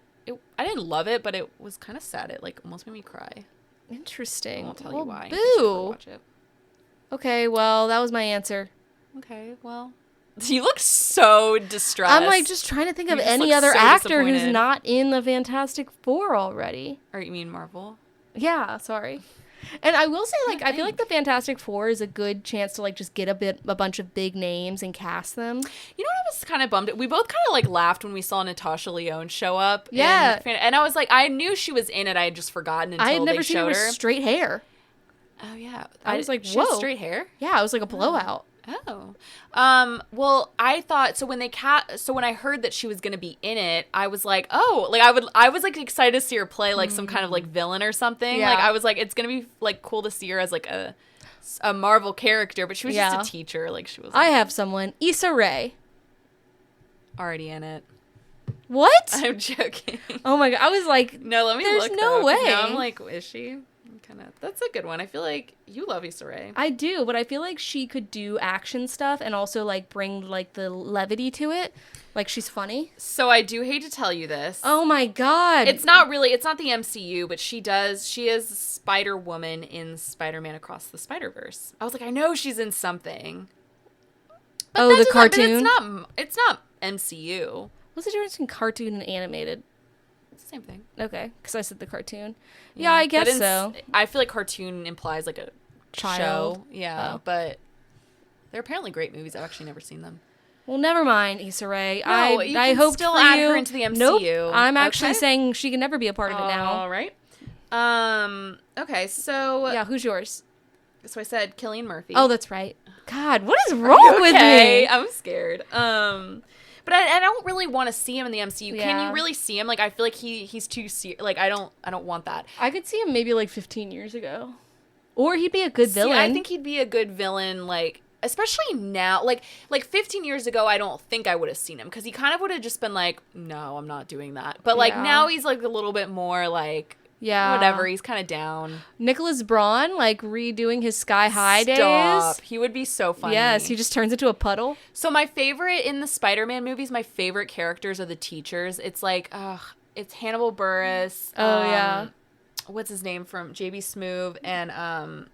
S1: I didn't love it, but it was kind of sad. It like almost made me cry.
S2: Interesting.
S1: I won't tell you why. in case you
S2: Boo.
S1: ever watch it.
S2: Okay, well, that was my answer.
S1: Okay, well, you look so distressed.
S2: I'm like just trying to think of
S1: You just
S2: any
S1: look
S2: other
S1: so
S2: actor who's
S1: disappointed.
S2: not in the Fantastic Four already.
S1: Or you mean Marvel?
S2: Yeah, sorry. And I will say, like,
S1: Yeah,
S2: I feel like the Fantastic Four is a good chance to like just get a bunch of big names and cast them.
S1: You know what I was kind of bummed at? We both kind of like laughed when we saw Natasha Lyonne show up.
S2: Yeah.
S1: And I was like, I knew she was in it. I had just forgotten until
S2: I had never
S1: they
S2: seen her
S1: showed
S2: with
S1: her.
S2: straight hair.
S1: Oh yeah,
S2: I was like,
S1: she has
S2: whoa.
S1: straight hair.
S2: Yeah, it was like a blowout.
S1: Oh, well, I thought so when when I heard that she was gonna be in it, I was like, oh, like I was like excited to see her play like some kind of like villain or something.
S2: Yeah.
S1: Like I was like, it's gonna be like cool to see her as like a Marvel character, but she was
S2: Yeah.
S1: just a teacher. Like she was
S2: I have someone, Issa Rae.
S1: already in it.
S2: What?
S1: I'm joking.
S2: Oh my god, I was like,
S1: No, let me
S2: There's
S1: look.
S2: no
S1: though, 'cause
S2: way.
S1: Now I'm like, is she? That's a good one. I feel like you love Issa Rae.
S2: I do, but I feel like she could do action stuff and also like bring like the levity to it. Like she's funny.
S1: So I do hate to tell you this.
S2: Oh my god.
S1: It's not the MCU, but she is Spider-Woman in Spider-Man Across the Spider-Verse. I was like, I know she's in something. But
S2: Oh,
S1: that
S2: the
S1: doesn't-
S2: cartoon?
S1: It's not MCU.
S2: What's the difference between cartoon and animated?
S1: It's the same thing.
S2: Okay, because I said the cartoon. Yeah, I guess
S1: But
S2: so.
S1: I feel like cartoon implies like a
S2: Child.
S1: show. Yeah,
S2: Oh.
S1: but they're apparently great movies. I've actually never seen them.
S2: Well, never mind, Issa Rae.
S1: No, you
S2: I
S1: can
S2: hope
S1: still
S2: for
S1: add
S2: you.
S1: her into the MCU.
S2: Nope. I'm actually
S1: Okay.
S2: saying she can never be a part of it now.
S1: All right. Okay, so
S2: Yeah, who's yours?
S1: I said Cillian Murphy.
S2: Oh, that's right. God, what is wrong with me?
S1: I'm scared. But I don't really want to see him in the MCU. Can
S2: Yeah.
S1: you really see him? Like, I feel like he's too like I don't want that.
S2: I could see him maybe like 15 years ago. Or he'd be a good villain.
S1: See, I think he'd be a good villain, like especially now. Like 15 years ago, I don't think I would have seen him because he kind of would have just been like, no, I'm not doing that. But like
S2: Yeah.
S1: now he's like a little bit more like.
S2: Yeah.
S1: Whatever, he's kind of down.
S2: Nicholas Braun, like redoing his Sky High
S1: Stop.
S2: days.
S1: He would be so funny.
S2: Yes, he just turns into a puddle.
S1: So my favorite in the Spider-Man movies, my favorite characters are the teachers. It's like, it's Hannibal Buress.
S2: Oh, yeah.
S1: What's his name from JB Smoove and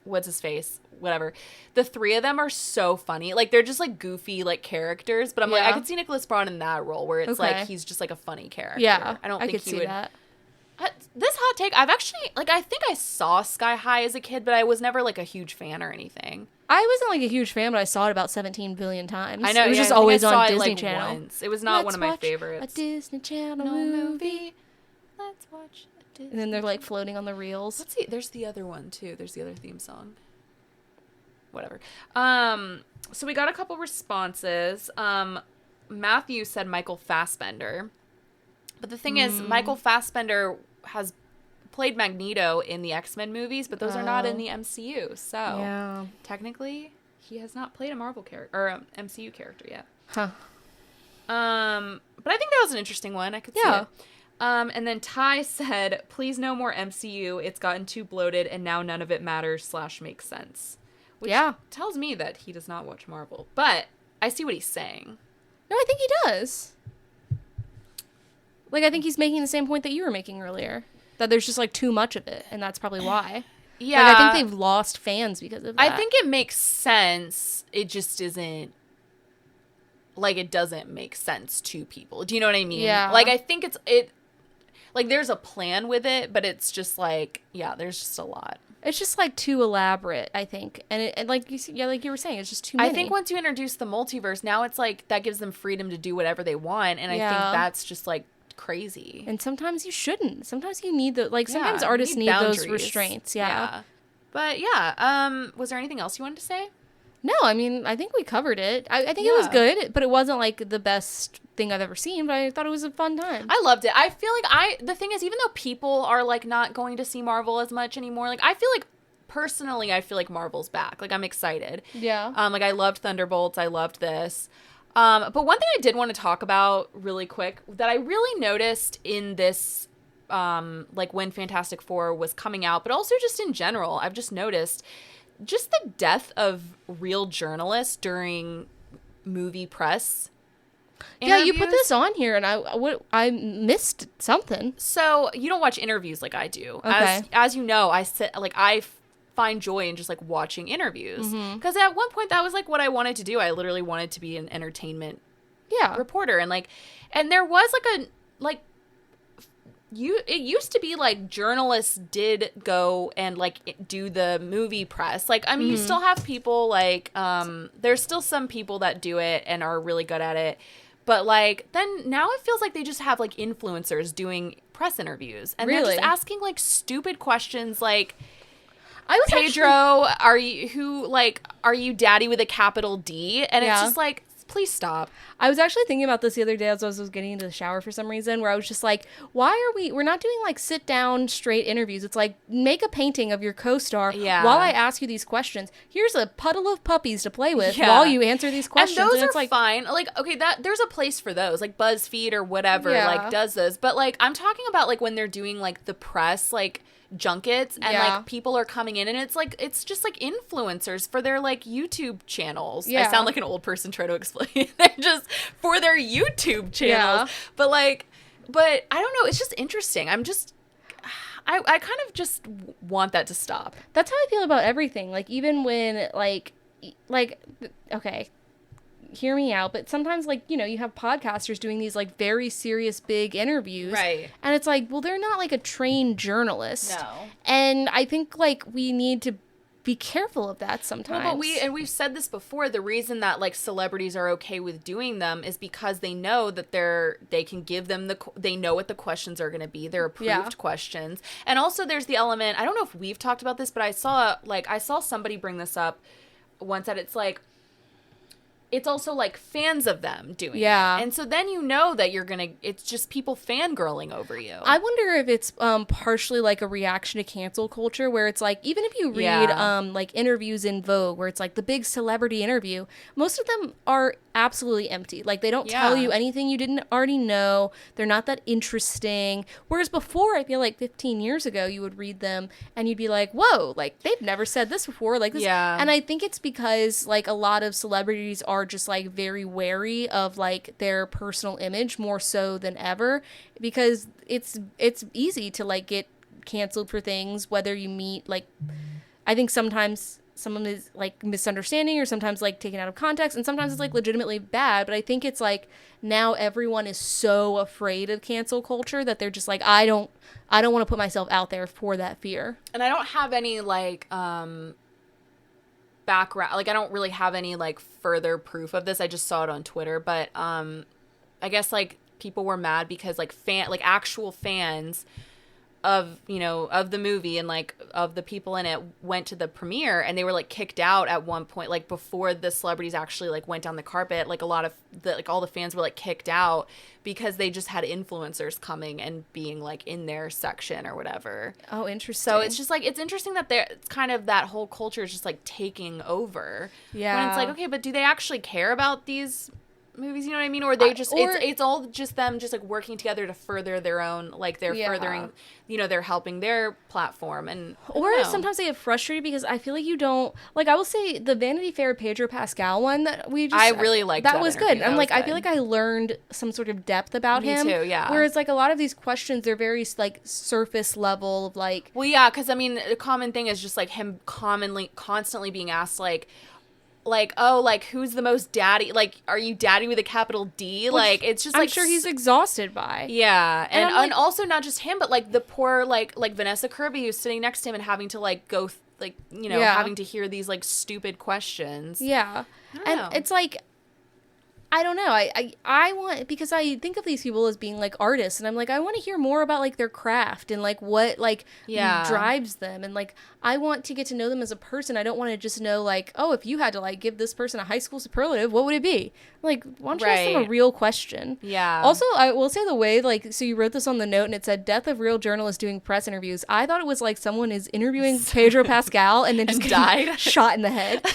S1: what's his face? Whatever. The three of them are so funny. Like they're just like goofy like characters, but I'm like
S2: Yeah.
S1: I could see Nicholas Braun in that role where it's
S2: Okay.
S1: like he's just like a funny character.
S2: Yeah,
S1: I don't
S2: I
S1: think
S2: could
S1: he
S2: see
S1: would.
S2: that.
S1: This hot take, I've actually like I think I saw Sky High as a kid, but I was never like a huge fan or anything.
S2: I wasn't like a huge fan, but I saw it about 17 billion times.
S1: I know
S2: It was
S1: yeah,
S2: just
S1: I think
S2: always
S1: I saw
S2: on
S1: it,
S2: Disney
S1: like,
S2: Channel.
S1: Once. It was not one of my
S2: Let's watch
S1: favorites.
S2: A Disney Channel
S1: No
S2: movie.
S1: Let's watch a Disney.
S2: And then they're like floating on the reels.
S1: Let's see. There's the other one too. There's the other theme song. Whatever. So we got a couple responses. Matthew said Michael Fassbender, but the thing is, Michael Fassbender has played Magneto in the X-Men movies, but those are not in the MCU. So
S2: Yeah.
S1: technically, he has not played a Marvel character or a MCU character yet.
S2: Huh.
S1: But I think that was an interesting one. I could see
S2: Yeah.
S1: it. And then Ty said, please no more MCU. It's gotten too bloated and now none of it matters / makes sense. Which
S2: Yeah.
S1: tells me that he does not watch Marvel. But I see what he's saying.
S2: No, I think he does. Like, I think he's making the same point that you were making earlier. That there's just, like, too much of it, and that's probably why.
S1: Yeah.
S2: Like, I think they've lost fans because of that.
S1: I think it makes sense. It just isn't, like, it doesn't make sense to people. Do you know what I mean?
S2: Yeah.
S1: Like, I think like, there's a plan with it, but it's just, like, yeah, there's just a lot.
S2: It's just, like, too elaborate, I think. And like you were saying, it's just too many.
S1: I think once you introduce the multiverse, now it's, like, that gives them freedom to do whatever they want, and I think
S2: Yeah.
S1: that's just, like, crazy.
S2: And sometimes you shouldn't. Sometimes you need sometimes
S1: Yeah,
S2: artists
S1: you
S2: need those
S1: boundaries.
S2: restraints. Yeah.
S1: But, yeah, was there anything else you wanted to say?
S2: No, I mean, I think we covered it. I think it was good, but it wasn't like the best thing I've ever seen, but I thought it was a fun time.
S1: I loved it. I feel like the thing is, even though people are like not going to see Marvel as much anymore, like I feel like personally, I feel like Marvel's back. Like I'm excited.
S2: Yeah.
S1: Like I loved Thunderbolts. I loved this. But one thing I did want to talk about really quick that I really noticed in this, like when Fantastic Four was coming out, but also just in general, I've just noticed just the death of real journalists during movie press interviews.
S2: Yeah, you put this on here, and I missed something.
S1: So you don't watch interviews like I do.
S2: Okay.
S1: As you know, I find joy in just like watching interviews, because at one point that was like what I wanted to do. I literally wanted to be an entertainment reporter, and there was it used to be like journalists did go and like do the movie press. Like, I mean, you still have people like, there's still some people that do it and are really good at it. But like, then now it feels like they just have like influencers doing press interviews, and they're just asking like stupid questions like, Pedro, are you daddy with a capital D? And it's just like, please stop.
S2: I was actually thinking about this the other day as I was getting into the shower for some reason, where I was just like, we're not doing like sit down straight interviews. It's like, make a painting of your co-star while I ask you these questions. Here's a puddle of puppies to play with while you answer these questions.
S1: And those are fine. Like, okay, there's a place for those, like BuzzFeed or whatever, like does those. But like, I'm talking about like when they're doing like the press, like junkets, and like people are coming in, and it's just like influencers for their like YouTube channels. I sound like an old person trying to explain. They're just for their YouTube channels. But I don't know, it's just interesting. I kind of just want that to stop.
S2: That's how I feel about everything. Like, even when like okay, hear me out, but sometimes, like, you know, you have podcasters doing these like very serious big interviews,
S1: right?
S2: And it's like, well, they're not like a trained journalist.
S1: No.
S2: And I think like we need to be careful of that sometimes.
S1: Well, but we've said this before, the reason that like celebrities are okay with doing them is because they know that they can give them they know what the questions are going to be. They're approved questions. And also there's the element, I don't know if we've talked about this, but I saw somebody bring this up once, that it's like, it's also like fans of them doing it. And so then you know that it's just people fangirling over you.
S2: I wonder if it's partially like a reaction to cancel culture, where it's like, even if you read like interviews in Vogue where it's like the big celebrity interview, most of them are absolutely empty. Like, they don't tell you anything you didn't already know. They're not that interesting. Whereas before, I feel like 15 years ago, you would read them and you'd be like, whoa, like they've never said this before. Like this. And I think it's because like a lot of celebrities are just like very wary of like their personal image more so than ever, because it's easy to like get canceled for things, whether you meet like, I think sometimes someone is like misunderstanding, or sometimes like taken out of context, and sometimes it's like legitimately bad. But I think it's like now everyone is so afraid of cancel culture that they're just like, I don't want to put myself out there for that fear.
S1: And I don't have any like background, like I don't really have any like further proof of this. I just saw it on Twitter, but I guess like people were mad because like actual fans of, you know, of the movie and like of the people in it went to the premiere, and they were like kicked out at one point, like before the celebrities actually like went down the carpet. Like a lot of all the fans were like kicked out because they just had influencers coming and being like in their section or whatever.
S2: Oh, interesting.
S1: So it's just like, it's interesting that it's kind of that whole culture is just like taking over.
S2: Yeah.
S1: When it's like, okay, but do they actually care about these movies, you know what I mean? Or they just it's all just them just like working together to further their own, like they're furthering, you know, they're helping their platform. And
S2: or sometimes they get frustrated because I feel like you don't, like, I will say the Vanity Fair Pedro Pascal one that we just,
S1: I really liked that
S2: was
S1: interview.
S2: good. I'm like, I feel like I learned some sort of depth about him.
S1: Me too, yeah.
S2: Whereas like a lot of these questions, they're very like surface level of like,
S1: well, yeah, because I mean the common thing is just like him constantly being asked like, oh, like, who's the most daddy? Like, are you daddy with a capital D? Which, like, it's just,
S2: I'm
S1: like...
S2: sure he's exhausted by.
S1: Yeah. And also not just him, but, like, the poor, like Vanessa Kirby who's sitting next to him and having to, like, go, like, you know, having to hear these, like, stupid questions.
S2: Yeah.
S1: I don't know.
S2: It's, like... I don't know. I want, because I think of these people as being like artists, and I'm like, I want to hear more about like their craft and like what like drives them, and like I want to get to know them as a person. I don't want to just know like, oh, if you had to like give this person a high school superlative, what would it be? Like, why don't you ask them a real question?
S1: Yeah.
S2: Also, I will say the way like, so you wrote this on the note and it said death of real journalists doing press interviews. I thought it was like someone is interviewing Pedro Pascal and then just died, shot in the head.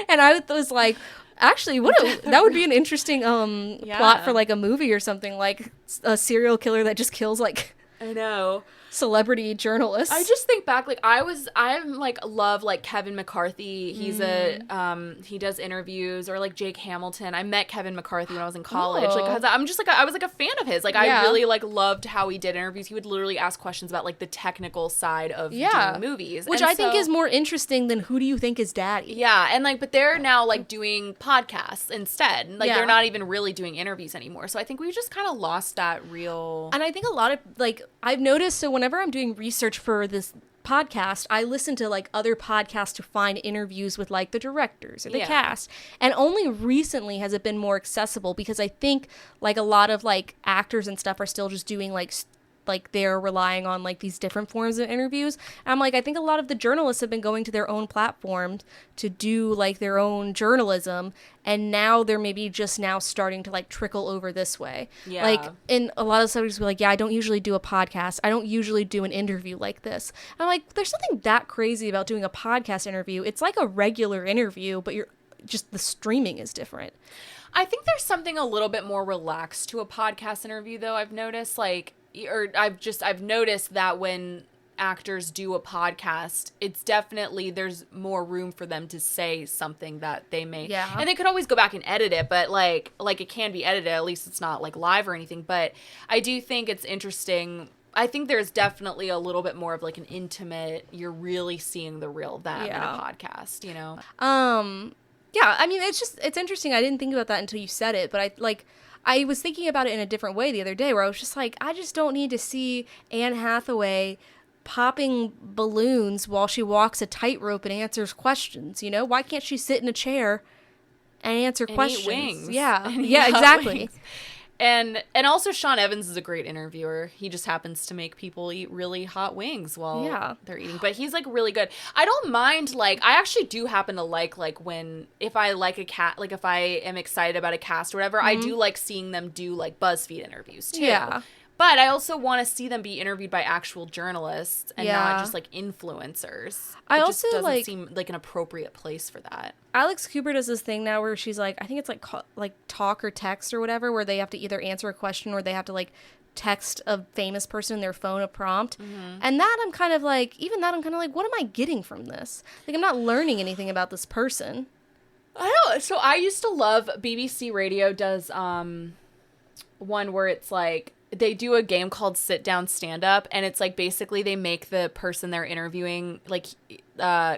S2: And I was like, actually, that would be an interesting plot for like a movie or something, like a serial killer that just kills like,
S1: I know,
S2: celebrity journalists.
S1: I just think back, like I'm like love like Kevin McCarthy. He's he does interviews, or like Jake Hamilton. I met Kevin McCarthy when I was in college. Like, 'cause I'm just like I was like a fan of his. Like I really like loved how he did interviews. He would literally ask questions about like the technical side of doing movies,
S2: which I think is more interesting than who do you think is daddy.
S1: Yeah, and like, but they're now like doing podcasts instead. Like they're not even really doing interviews anymore. So I think we just kind of lost that real.
S2: And I think a lot of like I've noticed. So whenever I'm doing research for this podcast, I listen to like other podcasts to find interviews with like the directors or the cast, and only recently has it been more accessible, because I think like a lot of like actors and stuff are still just doing like they're relying on like these different forms of interviews. And I'm like, I think a lot of the journalists have been going to their own platforms to do like their own journalism, and now they're maybe just now starting to like trickle over this way. Yeah. Like, in a lot of subjects, we're like, I don't usually do a podcast. I don't usually do an interview like this. And I'm like, there's something that crazy about doing a podcast interview. It's like a regular interview, but you're just, the streaming is different.
S1: I think there's something a little bit more relaxed to a podcast interview, though. I've noticed I've noticed that when actors do a podcast, it's definitely, there's more room for them to say something that they may, and they could always go back and edit it, but like it can be edited, at least it's not like live or anything. But I do think it's interesting. I think there's definitely a little bit more of like an intimate, you're really seeing the real them in a podcast, you know?
S2: Yeah, I mean, it's interesting. I didn't think about that until you said it, but I was thinking about it in a different way the other day, where I was just like, I just don't need to see Anne Hathaway popping balloons while she walks a tightrope and answers questions, you know? Why can't she sit in a chair and answer questions?
S1: Eat wings.
S2: Yeah, exactly.
S1: Wings. And also Sean Evans is a great interviewer. He just happens to make people eat really hot wings while they're eating. But he's like really good. I don't mind, like, I actually do happen to like when, if I like a cat, like if I am excited about a cast or whatever, I do like seeing them do like BuzzFeed interviews too. Yeah. But I also want to see them be interviewed by actual journalists and not just like influencers. It just doesn't seem like an appropriate place for that.
S2: Alex Cooper does this thing now where she's like, I think it's like talk or text or whatever, where they have to either answer a question or they have to like text a famous person in their phone a prompt. And that I'm kind of like, what am I getting from this? Like, I'm not learning anything about this person.
S1: I don't. So I used to love, BBC Radio does one where it's like, they do a game called Sit Down Stand Up, and it's like basically they make the person they're interviewing like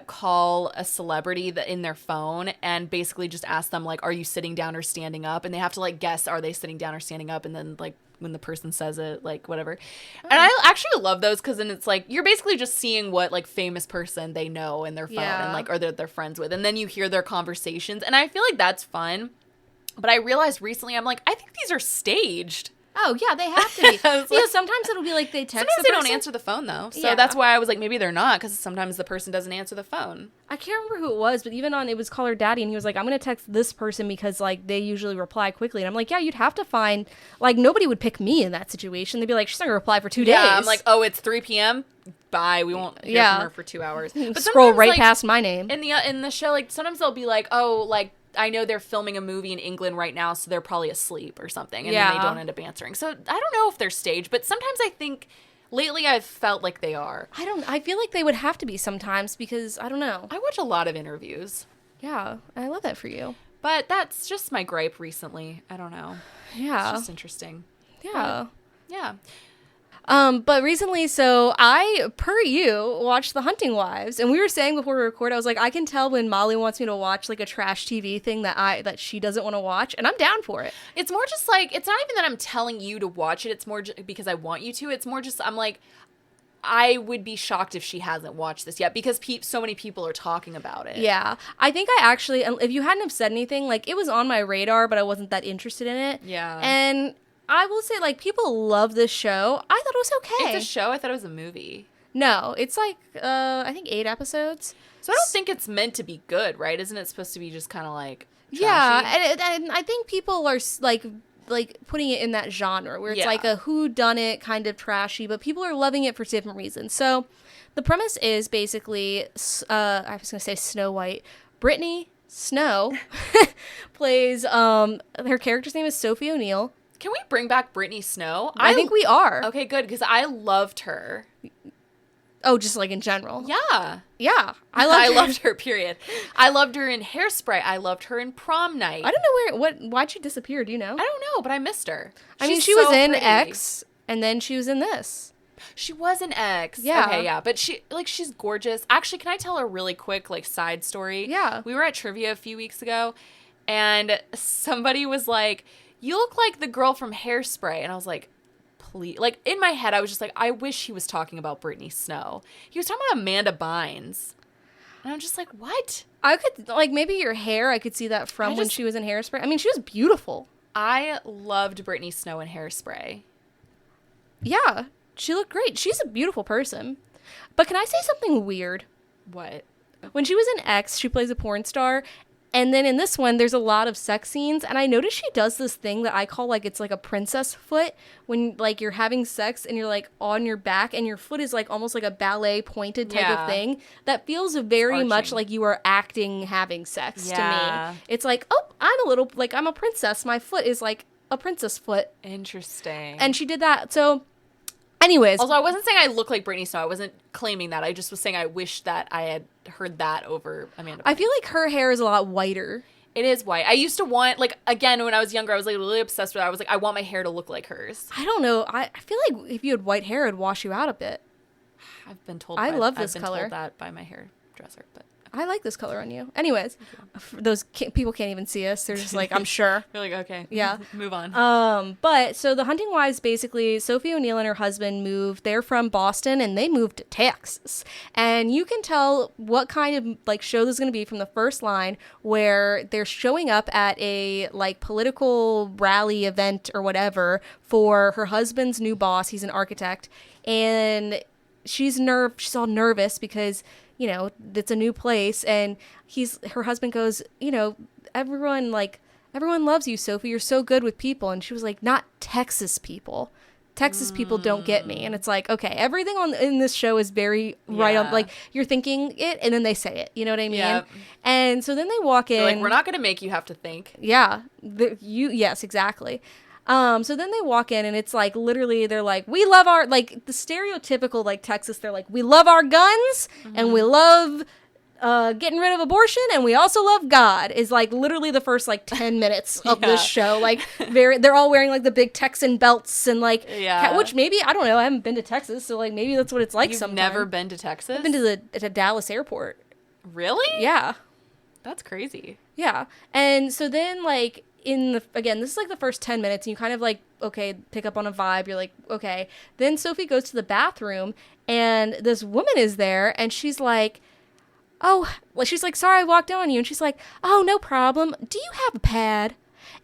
S1: call a celebrity in their phone and basically just ask them like, are you sitting down or standing up? And they have to like guess, are they sitting down or standing up? And then like when the person says it, like whatever. And I actually love those, because then it's like you're basically just seeing what like famous person they know in their phone and like, or they're friends with, and then you hear their conversations, and I feel like that's fun. But I realized recently, I'm like, I think these are staged.
S2: Oh, yeah, they have to be. Sometimes it'll be like they text
S1: sometimes they don't answer the phone, though. So that's why I was like, maybe they're not, because sometimes the person doesn't answer the phone.
S2: I can't remember who it was, but even it was Call Her Daddy, and he was like, I'm going to text this person because, like, they usually reply quickly. And I'm like, yeah, you'd have to find, like, nobody would pick me in that situation. They'd be like, she's not going to reply for 2 days.
S1: Yeah, I'm like, oh, it's 3 p.m.? Bye. We won't hear from her for 2 hours.
S2: But scroll right past my name.
S1: In the show, like, sometimes they'll be like, oh, like, I know they're filming a movie in England right now, so they're probably asleep or something, and then they don't end up answering. So I don't know if they're staged, but sometimes I think lately I've felt like they are.
S2: I feel like they would have to be sometimes, because I don't know.
S1: I watch a lot of interviews.
S2: Yeah, I love that for you.
S1: But that's just my gripe recently. I don't know.
S2: Yeah.
S1: It's just interesting.
S2: Yeah.
S1: Yeah.
S2: But recently, so I, per you, watched The Hunting Wives, and we were saying before we record, I was like, I can tell when Molly wants me to watch like a trash TV thing that she doesn't want to watch, and I'm down for it.
S1: It's more just like, it's not even that I'm telling you to watch it, it's more because I want you to. It's more just, I'm like, I would be shocked if she hasn't watched this yet because so many people are talking about it.
S2: Yeah. I think I actually, if you hadn't have said anything, like, it was on my radar, but I wasn't that interested in it.
S1: Yeah.
S2: And I will say, like, people love this show. I thought it was okay.
S1: It's a show? I thought it was a movie.
S2: No, it's like, I think 8 episodes.
S1: So I don't think it's meant to be good, right? Isn't it supposed to be just kind of like trashy?
S2: Yeah, and I think people are like putting it in that genre where it's like a whodunit kind of trashy, but people are loving it for different reasons. So the premise is basically, I was going to say Snow White. Brittany Snow plays, her character's name is Sophie O'Neill.
S1: Can we bring back Brittany Snow?
S2: I think we are.
S1: Okay, good, because I loved her.
S2: Oh, just like in general.
S1: Yeah.
S2: Yeah.
S1: I loved her, period. I loved her in Hairspray. I loved her in Prom Night.
S2: I don't know why'd she disappear, do you know?
S1: I don't know, but I missed her.
S2: I mean, she was in X, and then she was in this.
S1: She was in X.
S2: Yeah.
S1: Okay, yeah. But she's gorgeous. Actually, can I tell a really quick, side story?
S2: Yeah.
S1: We were at trivia a few weeks ago, and somebody was like, you look like the girl from Hairspray. And I was like, please. In my head, I was just like, I wish he was talking about Brittany Snow. He was talking about Amanda Bynes. And I'm just like, what?
S2: I could, maybe your hair, I could see that from when she was in Hairspray. I mean, she was beautiful.
S1: I loved Brittany Snow in Hairspray.
S2: Yeah, she looked great. She's a beautiful person. But can I say something weird?
S1: What?
S2: When she was in X, she plays a porn star. And then in this one, there's a lot of sex scenes. And I noticed she does this thing that I call, it's like a princess foot. When, you're having sex and you're, on your back and your foot is, almost like a ballet pointed type of thing. That feels very much like you are acting having sex to me. It's like, oh, I'm a little, I'm a princess. My foot is, a princess foot.
S1: Interesting.
S2: And she did that. So, anyways.
S1: Also, I wasn't saying I look like Brittany Snow. I wasn't claiming that. I just was saying I wish that I had heard that over Amanda Bynes.
S2: I feel like her hair is a lot whiter.
S1: It is white. I used to want, again, when I was younger, I was, really obsessed with it. I was like, I want my hair to look like hers.
S2: I don't know. I feel like if you had white hair, it'd wash you out a bit.
S1: I've been told
S2: I love this
S1: I've been
S2: color.
S1: told that by my hairdresser, but
S2: I like this color on you. Anyways, those people can't even see us. They're just like, I'm sure.
S1: You're like, okay.
S2: Yeah.
S1: Move on.
S2: But so the Hunting Wives, basically, Sophie O'Neill and her husband moved. They're from Boston and they moved to Texas. And you can tell what kind of show this is going to be from the first line where they're showing up at a political rally event or whatever for her husband's new boss. He's an architect. And she's all nervous because it's a new place, and her husband goes, everyone loves you, Sophie. You're so good with people. And she was like, not Texas people. Texas people don't get me. And it's like, okay, everything in this show is very right on. You're thinking it, and then they say it. You know what I mean? Yep. And so then they walk in.
S1: They're we're not going to make you have to think.
S2: Yeah. Yes, exactly. So then they walk in and it's literally they're like, we love our, the stereotypical Texas, they're like, we love our guns and we love getting rid of abortion and we also love God is literally the first 10 minutes of this show. They're all wearing the big Texan belts and which maybe, I don't know, I haven't been to Texas, so maybe that's what it's like.
S1: You've never been to Texas?
S2: I've been to the Dallas airport.
S1: Really?
S2: Yeah.
S1: That's crazy.
S2: Yeah. And so then this is the first 10 minutes and you kind of okay, pick up on a vibe. You're like, okay. Then Sophie goes to the bathroom and this woman is there and she's like, she's like, sorry, I walked in on you. And she's like, oh, no problem. Do you have a pad?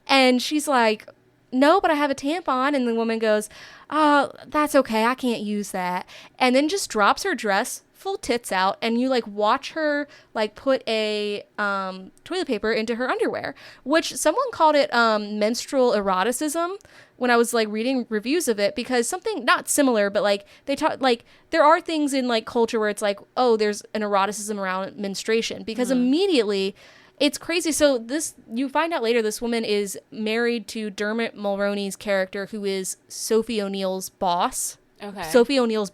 S2: And she's like, no, but I have a tampon. And the woman goes, oh, that's okay. I can't use that. And then just drops her dress, full tits out, and you watch her put a toilet paper into her underwear, which someone called it menstrual eroticism when I was reading reviews of it, because something not similar, but they talk there are things in culture where it's oh, there's an eroticism around menstruation, because immediately it's crazy. So you find out later this woman is married to Dermot Mulroney's character, who is Sophie O'Neill's boss.
S1: Okay.
S2: Sophie O'Neill's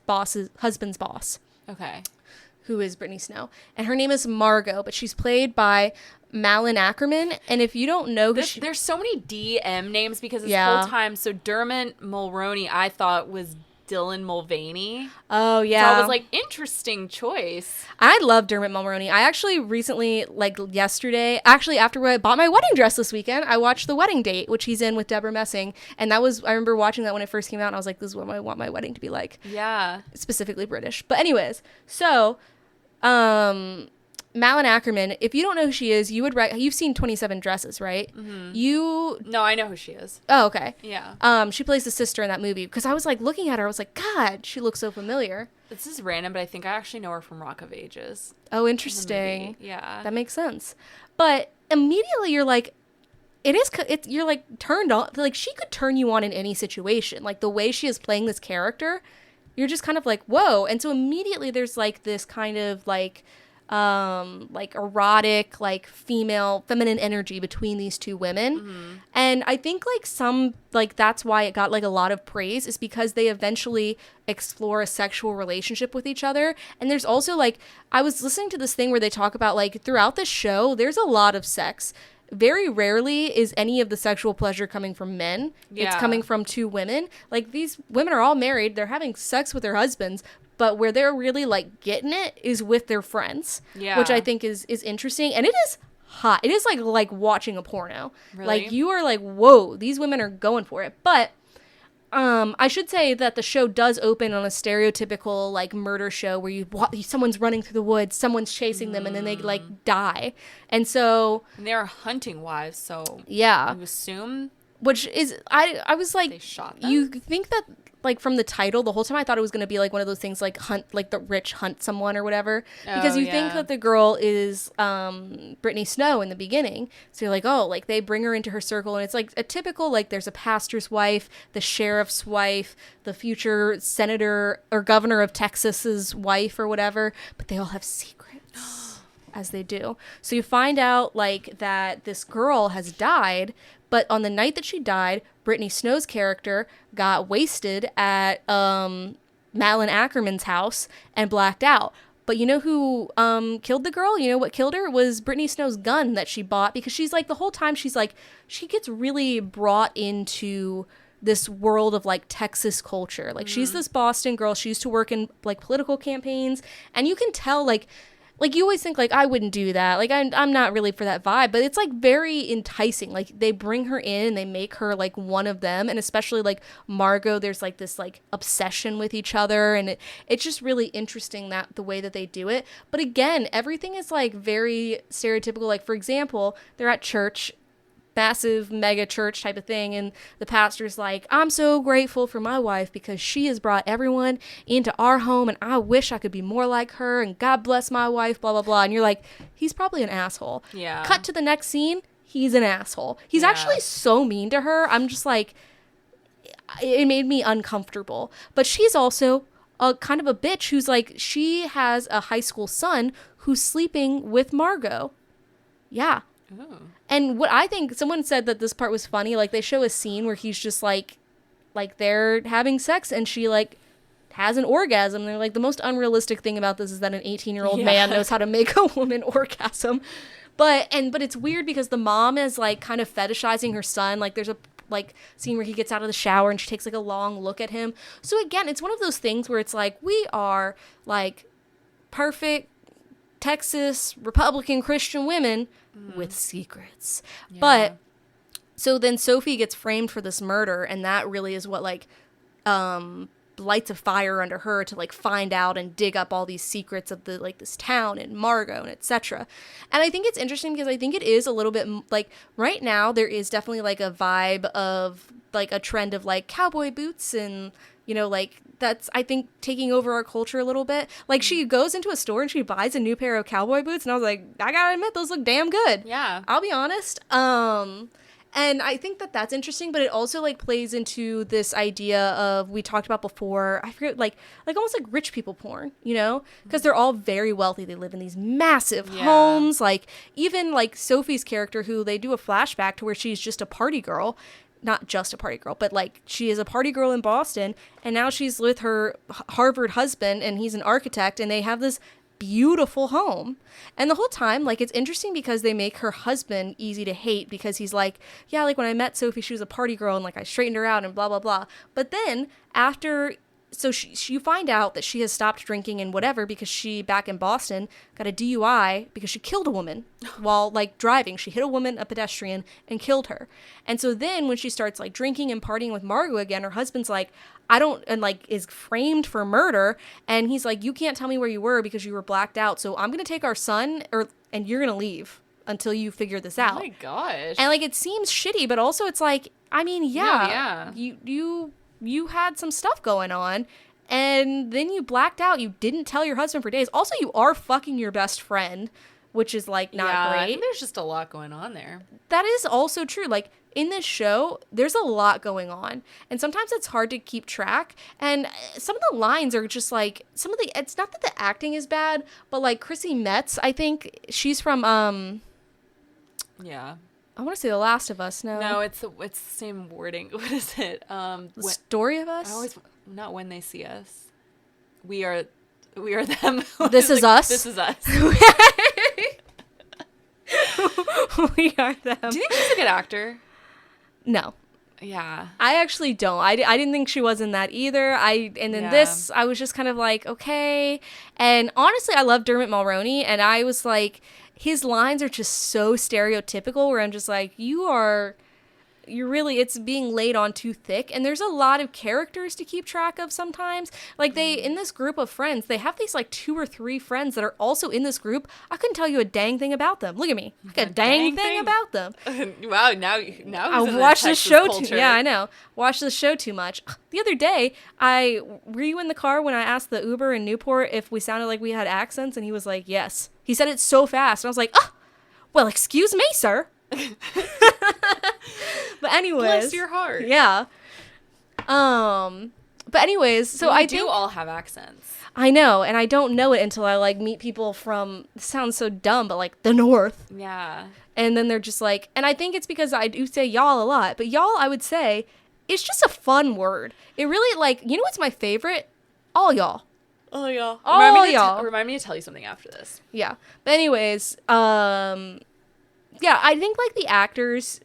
S2: husband's boss.
S1: Okay.
S2: Who is Brittany Snow. And her name is Margot, but she's played by Malin Ackerman. And if you don't know who
S1: there's so many DM names because this whole time, so Dermot Mulroney I thought was Dylan Mulvaney.
S2: Oh, yeah.
S1: So I was like, interesting choice.
S2: I love Dermot Mulroney. I actually recently, like yesterday, actually after I bought my wedding dress this weekend, I watched The Wedding Date, which he's in with Deborah Messing. And that was, I remember watching that when it first came out, and I was like, this is what I want my wedding to be like.
S1: Yeah.
S2: Specifically British. But anyways, so, Malin Ackerman, if you don't know who she is, you've seen 27 Dresses, right?
S1: Mm-hmm. No, I know who she is.
S2: Oh, okay.
S1: Yeah.
S2: She plays the sister in that movie, because I was like looking at her, I was like, God, she looks so familiar.
S1: This is random, but I think I actually know her from Rock of Ages.
S2: Oh, interesting.
S1: Yeah.
S2: That makes sense. But immediately you're like, you're like turned on, like she could turn you on in any situation. Like the way she is playing this character, you're just kind of like, whoa. And so immediately there's like this kind of like erotic, like feminine energy between these two women. And I think that's why it got like a lot of praise, is because they eventually explore a sexual relationship with each other. And there's also like, I was listening to this thing where they talk about like throughout the show, there's a lot of sex. Very rarely is any of the sexual pleasure coming from men. Yeah. It's coming from two women. Like these women are all married. They're having sex with their husbands, but where they're really like getting it is with their friends, which I think is interesting. And it is hot. It is like watching a porno. Really? Like you are like, whoa, these women are going for it. But I should say that the show does open on a stereotypical like murder show where someone's running through the woods, someone's chasing them, and then they like die. And so
S1: they are hunting wives, so
S2: yeah,
S1: you assume.
S2: Which is I was like,
S1: they shot them?
S2: You think that like from the title the whole time I thought it was going to be like one of those things like hunt, like the rich hunt someone or whatever, because you think that the girl is Brittany Snow in the beginning, so you're like, oh, like they bring her into her circle, and it's like a typical like there's a pastor's wife, the sheriff's wife, the future senator or governor of Texas's wife or whatever, but they all have secrets as they do. So you find out like that this girl has died, but on the night that she died, Brittany Snow's character got wasted at Malin Ackerman's house and blacked out. But you know who killed the girl? You know what killed her? It was Brittany Snow's gun that she bought, because she's like, the whole time she's like, she gets really brought into this world of like Texas culture. Like she's this Boston girl. She used to work in like political campaigns, and you can tell like you always think like, I wouldn't do that. Like I'm not really for that vibe, but it's like very enticing. Like they bring her in and they make her like one of them. And especially like Margot, there's like this like obsession with each other. And it's just really interesting that the way that they do it. But again, everything is like very stereotypical. Like for example, they're at church, massive mega church type of thing, and the pastor's like, I'm so grateful for my wife because she has brought everyone into our home, and I wish I could be more like her, and God bless my wife, blah blah blah. And you're like, he's probably an asshole. Yeah. Cut to the next scene, he's an asshole. He's actually so mean to her. I'm just like, it made me uncomfortable. But she's also a kind of a bitch who's like, she has a high school son who's sleeping with Margot. Yeah. Oh. And what I think, someone said that this part was funny, like they show a scene where he's just like they're having sex and she like has an orgasm. They're like, the most unrealistic thing about this is that an 18-year-old man knows how to make a woman orgasm. But it's weird because the mom is like kind of fetishizing her son. Like there's a like scene where he gets out of the shower and she takes like a long look at him. So again, it's one of those things where it's like, we are like perfect Texas Republican Christian women with secrets. Yeah. But so then Sophie gets framed for this murder, and that really is what like lights a fire under her to like find out and dig up all these secrets of the like this town and Margot and etc. And I think it's interesting because I think it is a little bit like right now there is definitely like a vibe of like a trend of like cowboy boots, and you know, like that's, I think, taking over our culture a little bit. Like she goes into a store and she buys a new pair of cowboy boots, and I was like, I gotta admit, those look damn good. Yeah. I'll be honest. And I think that that's interesting, but it also like plays into this idea of, we talked about before, I forget, like almost like rich people porn, you know, because they're all very wealthy. They live in these massive homes. Like even like Sophie's character, who they do a flashback to where she's just a party girl, not just a party girl, but like she is a party girl in Boston, and now she's with her Harvard husband, and he's an architect, and they have this beautiful home. And the whole time, like, it's interesting because they make her husband easy to hate, because he's like, yeah, like when I met Sophie, she was a party girl, and like I straightened her out and blah blah blah. But then after so you find out that she has stopped drinking and whatever because she, back in Boston, got a DUI because she killed a woman while, like, driving. She hit a woman, a pedestrian, and killed her. And so then when she starts, like, drinking and partying with Margot again, her husband's like, and, like, is framed for murder. And he's like, you can't tell me where you were because you were blacked out. So I'm going to take our son, and you're going to leave until you figure this out.
S1: Oh, my gosh.
S2: And, like, it seems shitty, but also it's like, I mean,
S1: yeah.
S2: You had some stuff going on, and then you blacked out. You didn't tell your husband for days. Also, you are fucking your best friend, which is, like, not great.
S1: There's just a lot going on there.
S2: That is also true. Like, in this show, there's a lot going on, and sometimes it's hard to keep track, and some of the lines are just, like, it's not that the acting is bad, but, like, Chrissy Metz, I think, she's from,
S1: Yeah.
S2: I want to say The Last of Us.
S1: No, it's the same wording. What is it?
S2: The Story of Us?
S1: Not When They See Us. We are them.
S2: This is us.
S1: This is us.
S2: We are them.
S1: Do you think she's a good actor?
S2: No.
S1: Yeah.
S2: I actually don't. I didn't think she was in that either. This, I was just kind of like, okay. And honestly, I love Dermot Mulroney, and I was like, his lines are just so stereotypical where I'm just like, it's being laid on too thick. And there's a lot of characters to keep track of sometimes. Like, in this group of friends, they have these, like, 2 or 3 friends that are also in this group. I couldn't tell you a dang thing about them. Look at me. Like, a dang thing about them.
S1: Wow, now
S2: I watched the show yeah, I know. Watched the show too much. The other day, were you in the car when I asked the Uber in Newport if we sounded like we had accents? And he was like, yes. He said it so fast. And I was like, well, excuse me, sir. But anyways,
S1: bless your heart.
S2: Yeah. But anyways, so I
S1: do all have accents.
S2: I know, and I don't know it until I, like, meet people from, this sounds so dumb, but, like, the North.
S1: Yeah.
S2: And then they're just like, and I think it's because I do say y'all a lot, but y'all, I would say, it's just a fun word. It really, like, you know what's my favorite? All y'all.
S1: Oh, y'all.
S2: All y'all.
S1: Remind me to tell you something after this.
S2: Yeah. But anyways, yeah, I think, like, the actors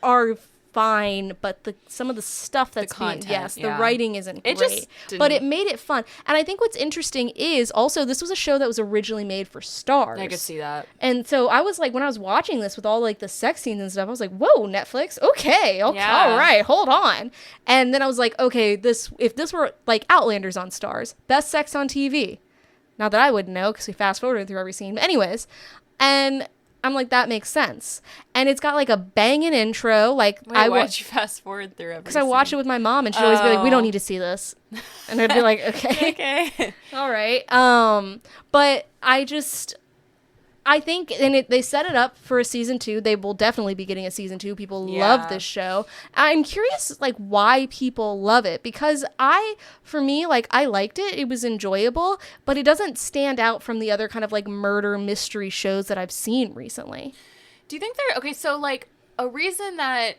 S2: are fine, but some of the stuff that's the writing isn't great, but it made it fun. And I think what's interesting is also this was a show that was originally made for Starz.
S1: I could see that.
S2: And so I was like, when I was watching this with all, like, the sex scenes and stuff, I was like, whoa, Netflix, okay, all right, hold on. And then I was like, okay, if this were, like, Outlander's on Starz, best sex on TV. Not that I wouldn't know because we fast forwarded through every scene, but anyways, and I'm like, that makes sense. And it's got, like, a banging intro. Like,
S1: why'd you fast forward through everything?
S2: Because I watched it with my mom, and she'd always be like, we don't need to see this. And I'd be like, okay.
S1: Okay.
S2: All right. But I think, and they set it up for a season 2. They will definitely be getting a season 2. People love this show. I'm curious, like, why people love it. Because for me, like, I liked it. It was enjoyable. But it doesn't stand out from the other kind of, like, murder mystery shows that I've seen recently.
S1: Do you think so, like, a reason that,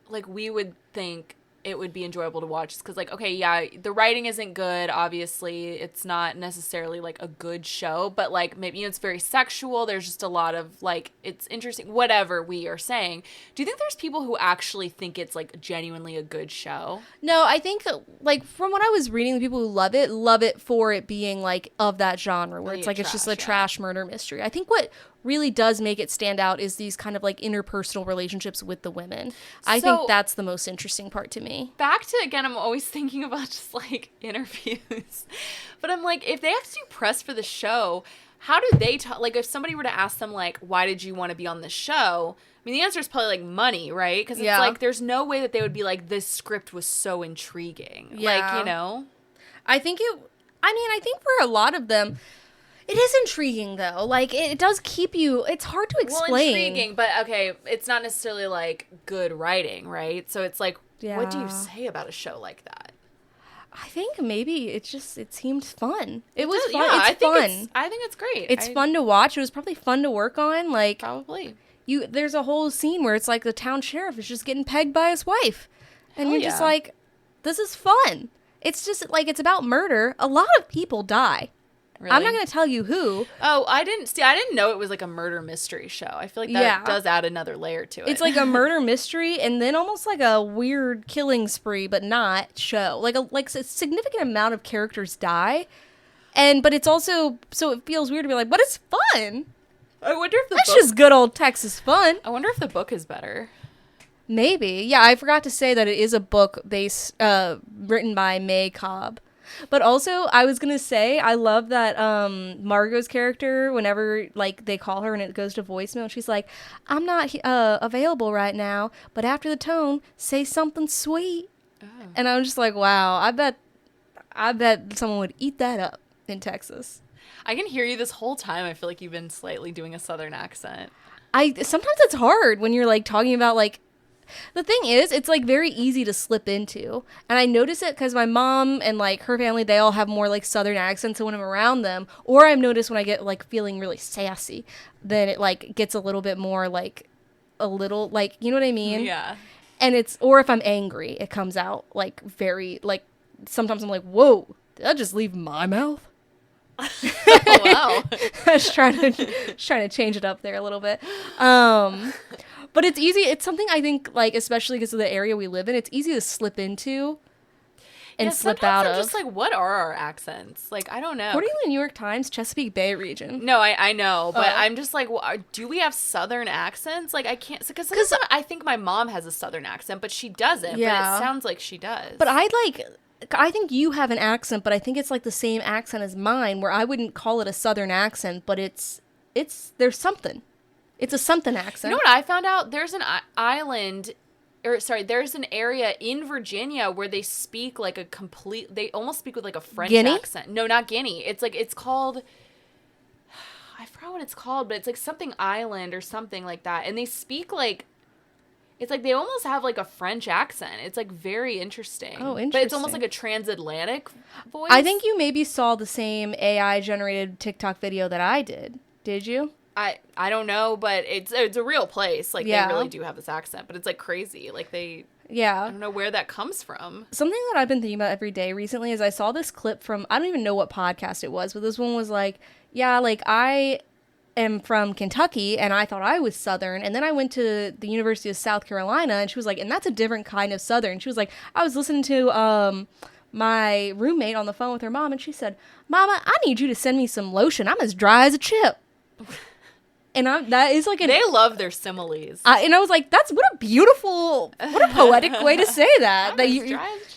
S1: like, we would think it would be enjoyable to watch is because, like, okay, yeah, the writing isn't good, obviously. It's not necessarily, like, a good show, but, like, maybe, you know, it's very sexual. There's just a lot of, like, it's interesting, whatever we are saying. Do you think there's people who actually think it's, like, genuinely a good show?
S2: No, I think, like, from what I was reading, the people who love it for it being, like, of that genre, where it's, like, it's just a trash murder mystery. I think what really does make it stand out is these kind of, like, interpersonal relationships with the women. I think that's the most interesting part to me.
S1: Back to, again, I'm always thinking about just, like, interviews. But I'm like, if they actually press for the show, how do they talk? Like, if somebody were to ask them, like, why did you want to be on the show? I mean, the answer is probably, like, money, right? Because it's like, there's no way that they would be like, this script was so intriguing. Yeah. Like, you know?
S2: I think for a lot of them, it is intriguing, though. Like, it does keep you... It's hard to explain.
S1: Well, intriguing, but, okay, it's not necessarily, like, good writing, right? So it's like, what do you say about a show like that?
S2: I think maybe it seemed fun. It was fun.
S1: Yeah,
S2: it's fun.
S1: I think it's great.
S2: It's fun to watch. It was probably fun to work on. Like,
S1: probably.
S2: There's a whole scene where it's like the town sheriff is just getting pegged by his wife. And you're just like, this is fun. It's just, like, it's about murder. A lot of people die.
S1: Really?
S2: I'm not going to tell you who.
S1: Oh, I didn't know it was like a murder mystery show. I feel like that does add another layer to it.
S2: It's like a murder mystery and then almost like a weird killing spree, but not show. Like a significant amount of characters die. But it's also, so it feels weird to be like, but it's fun.
S1: I wonder if
S2: That's just good old Texas fun.
S1: I wonder if the book is better.
S2: Maybe. Yeah, I forgot to say that it is a book based, written by May Cobb. But also, I was going to say, I love that Margot's character, whenever like they call her and it goes to voicemail, she's like, I'm not available right now, but after the tone, say something sweet. Oh. And I'm just like, wow, I bet someone would eat that up in Texas.
S1: I can hear you this whole time. I feel like you've been slightly doing a Southern accent.
S2: Sometimes it's hard when you're like talking about like, the thing is, it's like very easy to slip into. And I notice it because my mom and like her family, they all have more like Southern accents. So when I'm around them, or I've noticed when I get like feeling really sassy, then it like gets a little bit more like a little like, you know what I mean?
S1: Yeah.
S2: And or if I'm angry, it comes out like very like, sometimes I'm like, whoa, did that just leave my mouth?
S1: Oh, wow.
S2: I was trying to change it up there a little bit. But it's easy. It's something I think, like, especially because of the area we live in, it's easy to slip into and slip out of.
S1: I'm just like, what are our accents? Like, I don't know.
S2: According to the New York Times, Chesapeake Bay region.
S1: No, I know, but I'm just like, well, do we have Southern accents? Like, I can't, because I think my mom has a Southern accent, but she doesn't.
S2: Yeah.
S1: But it sounds like she does.
S2: But I think you have an accent, but I think it's like the same accent as mine, where I wouldn't call it a Southern accent, but there's something. It's a something accent.
S1: You know what I found out? There's an there's an area in Virginia where they speak like they almost speak with like a French accent. No, not Guinea. It's called, I forgot what it's called, but it's like something island or something like that. And they speak like, it's like they almost have like a French accent. It's like very interesting.
S2: Oh, interesting.
S1: But it's almost like a transatlantic voice.
S2: I think you maybe saw the same AI generated TikTok video that I did. Did you?
S1: I don't know, but it's a real place. Like, they really do have this accent, but it's like crazy. Like, I don't know where that comes from.
S2: Something that I've been thinking about every day recently is I saw this clip from, I don't even know what podcast it was, but this one was like, yeah, like I am from Kentucky and I thought I was Southern, and then I went to the University of South Carolina, and she was like, and that's a different kind of Southern. She was like, I was listening to my roommate on the phone with her mom, and she said, Mama, I need you to send me some lotion. I'm as dry as a chip. And that is like
S1: they love their similes.
S2: And I was like, what a poetic way to say that.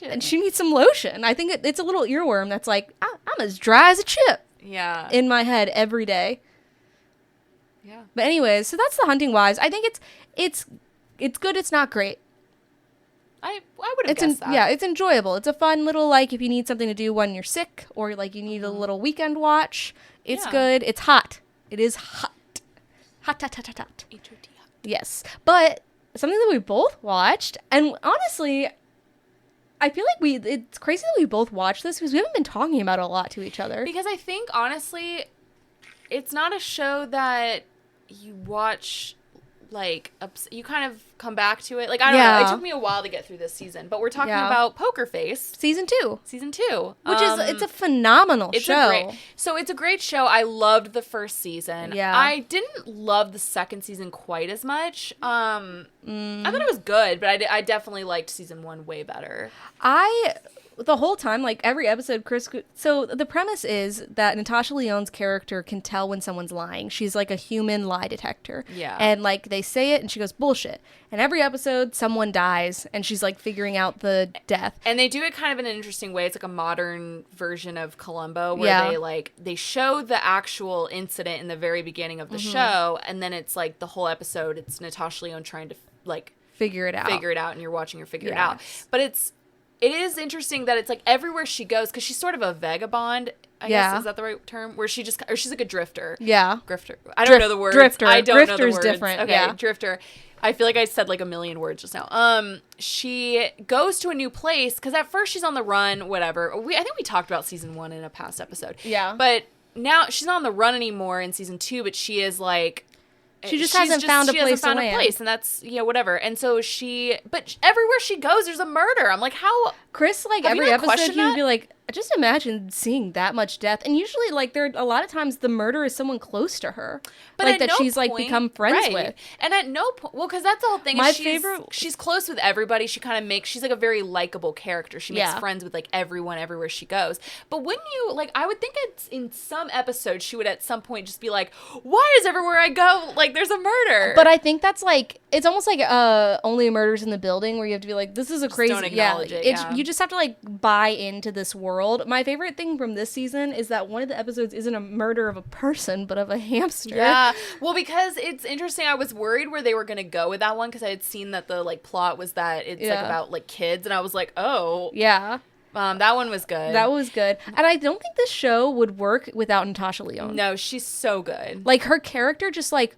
S2: And she needs some lotion. I think it's a little earworm that's like, I'm as dry as a chip.
S1: Yeah.
S2: In my head every day.
S1: Yeah.
S2: But anyways, so that's the hunting wives. I think it's good. It's not great.
S1: I would have guessed that.
S2: Yeah, it's enjoyable. It's a fun little, like, if you need something to do when you're sick, or like you need a little weekend watch. It's good. It's hot. It is hot. Hot.
S1: H-O-T.
S2: Yes. But something that we both watched, and honestly, I feel like it's crazy that we both watched this because we haven't been talking about it a lot to each other.
S1: Because I think, honestly, it's not a show that you watch, like, you kind of come back to it. Like, I don't know. It took me a while to get through this season, but we're talking about Poker Face.
S2: Season 2.
S1: Which
S2: it's a phenomenal show.
S1: It's a great show. I loved the first season.
S2: Yeah.
S1: I didn't love the second season quite as much. I thought it was good, but I definitely liked season 1 way better.
S2: The whole time, like, every episode, so the premise is that Natasha Lyonne's character can tell when someone's lying. She's like a human lie detector.
S1: Yeah.
S2: And, like, they say it, and she goes, bullshit. And every episode, someone dies, and she's, like, figuring out the death.
S1: And they do it kind of in an interesting way. It's like a modern version of Columbo, where they show the actual incident in the very beginning of the show, and then it's, like, the whole episode, it's Natasha Lyonne trying to, like...
S2: Figure it out,
S1: and you're watching her figure it out. But it is interesting that it's like everywhere she goes, because she's sort of a vagabond, I guess, is that the right term? Where she's like a drifter.
S2: Yeah.
S1: Grifter. I don't know the words.
S2: Drifter.
S1: I don't know the words.
S2: Different.
S1: Okay, yeah. Drifter. I feel like I said like a million words just now. She goes to a new place, because at first she's on the run, whatever. I think we talked about season 1 in a past episode.
S2: Yeah.
S1: But now she's not on the run anymore in season 2, but she is like...
S2: She hasn't found a place,
S1: and that's, whatever. And so but everywhere she goes, there's a murder. I'm like, how
S2: Chris, like,
S1: Have you
S2: every
S1: not
S2: episode,
S1: questioned
S2: he would
S1: that?
S2: be like, just imagine seeing that much death. And usually, like, there a lot of times the murder is someone close to her.
S1: But
S2: like,
S1: at
S2: that
S1: no
S2: she's, like,
S1: point-
S2: become friends
S1: right.
S2: with.
S1: And at no point, well, because that's the whole thing.
S2: My
S1: is
S2: favorite-
S1: she's close with everybody. She kind of makes, she's like a very likable character. She makes
S2: Yeah.
S1: friends with like everyone everywhere she goes. But wouldn't you, like, I would think it's in some episodes she would at some point just be like, why is everywhere I go, like, there's a murder?
S2: But I think that's, like, it's almost like Only Murders in the Building, where you have to be like, this is a crazy...
S1: don't acknowledge it, yeah.
S2: You just have to, like, buy into this world. My favorite thing from this season is that one of the episodes isn't a murder of a person, but of a hamster.
S1: Yeah, well, because it's interesting. I was worried where they were going to go with that one because I had seen that the like plot was that it's like about like kids, and I was like, oh,
S2: Yeah.
S1: that one was good.
S2: That was good. And I don't think this show would work without Natasha Lyonne.
S1: No, she's so good.
S2: Like, her character just, like,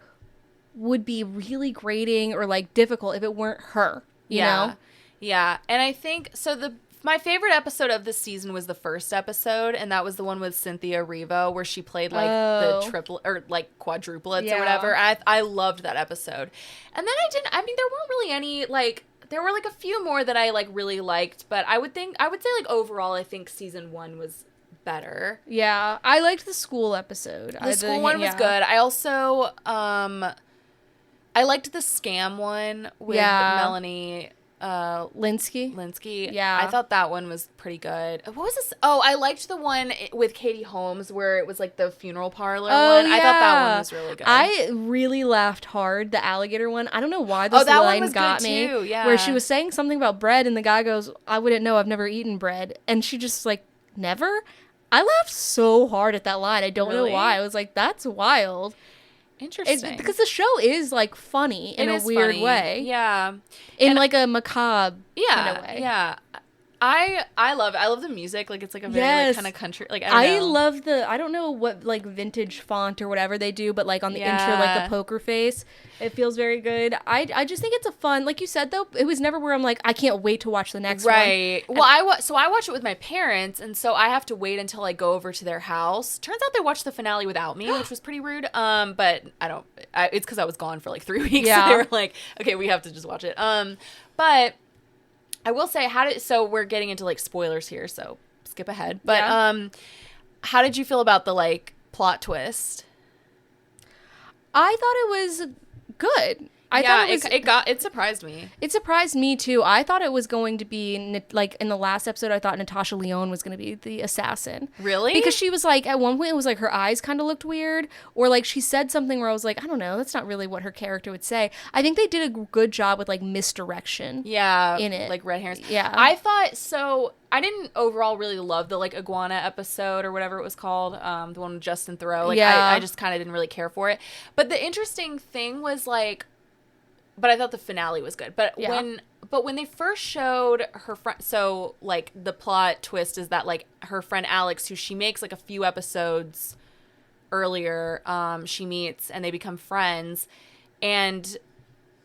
S2: would be really grating or, like, difficult if it weren't her, you know?
S1: Yeah, and I think, so my favorite episode of this season was the first episode, and that was the one with Cynthia Erivo, where she played, like, the triple, or, like, quadruplets or whatever. I loved that episode. And then there weren't really any, like, there were, like, a few more that I, like, really liked, but I would say, like, overall, I think season 1 was better.
S2: Yeah. I liked the school episode.
S1: The school one was good. I also, I liked the scam one with Melanie
S2: Linsky.
S1: Yeah. I thought that one was pretty good. What was this? Oh, I liked the one with Katie Holmes where it was like the funeral parlor one. I thought that one was really good.
S2: I really laughed hard, the alligator one. I don't know why
S1: that
S2: line
S1: one was
S2: got
S1: good
S2: me.
S1: too, yeah.
S2: Where she was saying something about bread and the guy goes, I wouldn't know, I've never eaten bread. And she just like, never? I laughed so hard at that line. I don't know why. I was like, that's wild.
S1: Interesting.
S2: Because the show is, like, funny in a weird way.
S1: Yeah.
S2: In, like, a macabre kind of way.
S1: Yeah. I love it. I love the music. Like, it's, like, a very, like, kind of country. Like, I
S2: love I don't know what, like, vintage font or whatever they do, but, like, on the intro, like, the poker face. It feels very good. I just think it's a fun, like you said, though, it was never where I'm like, I can't wait to watch the next one.
S1: Right. Well, I watch it with my parents, and so I have to wait until I go over to their house. Turns out they watched the finale without me, which was pretty rude. But it's because I was gone for like 3 weeks.
S2: Yeah.
S1: So they were like, okay, we have to just watch it. But I will say, so we're getting into like spoilers here, so skip ahead. But how did you feel about the like plot twist?
S2: I thought it was good. I thought
S1: it surprised me.
S2: It surprised me too. I thought it was going to be like in the last episode. I thought Natasha Lyonne was going to be the assassin.
S1: Really?
S2: Because she was like at one point it was like her eyes kind of looked weird, or like she said something where I was like, I don't know, that's not really what her character would say. I think they did a good job with like misdirection.
S1: Yeah,
S2: in it,
S1: like red herrings.
S2: Yeah,
S1: I thought so. I didn't overall really love the like iguana episode or whatever it was called, the one with Justin Theroux. Like, I just kind of didn't really care for it. But the interesting thing was like. But I thought the finale was good. But when they first showed her friend, so like the plot twist is that like her friend Alex, who she makes like a few episodes earlier, she meets and they become friends, and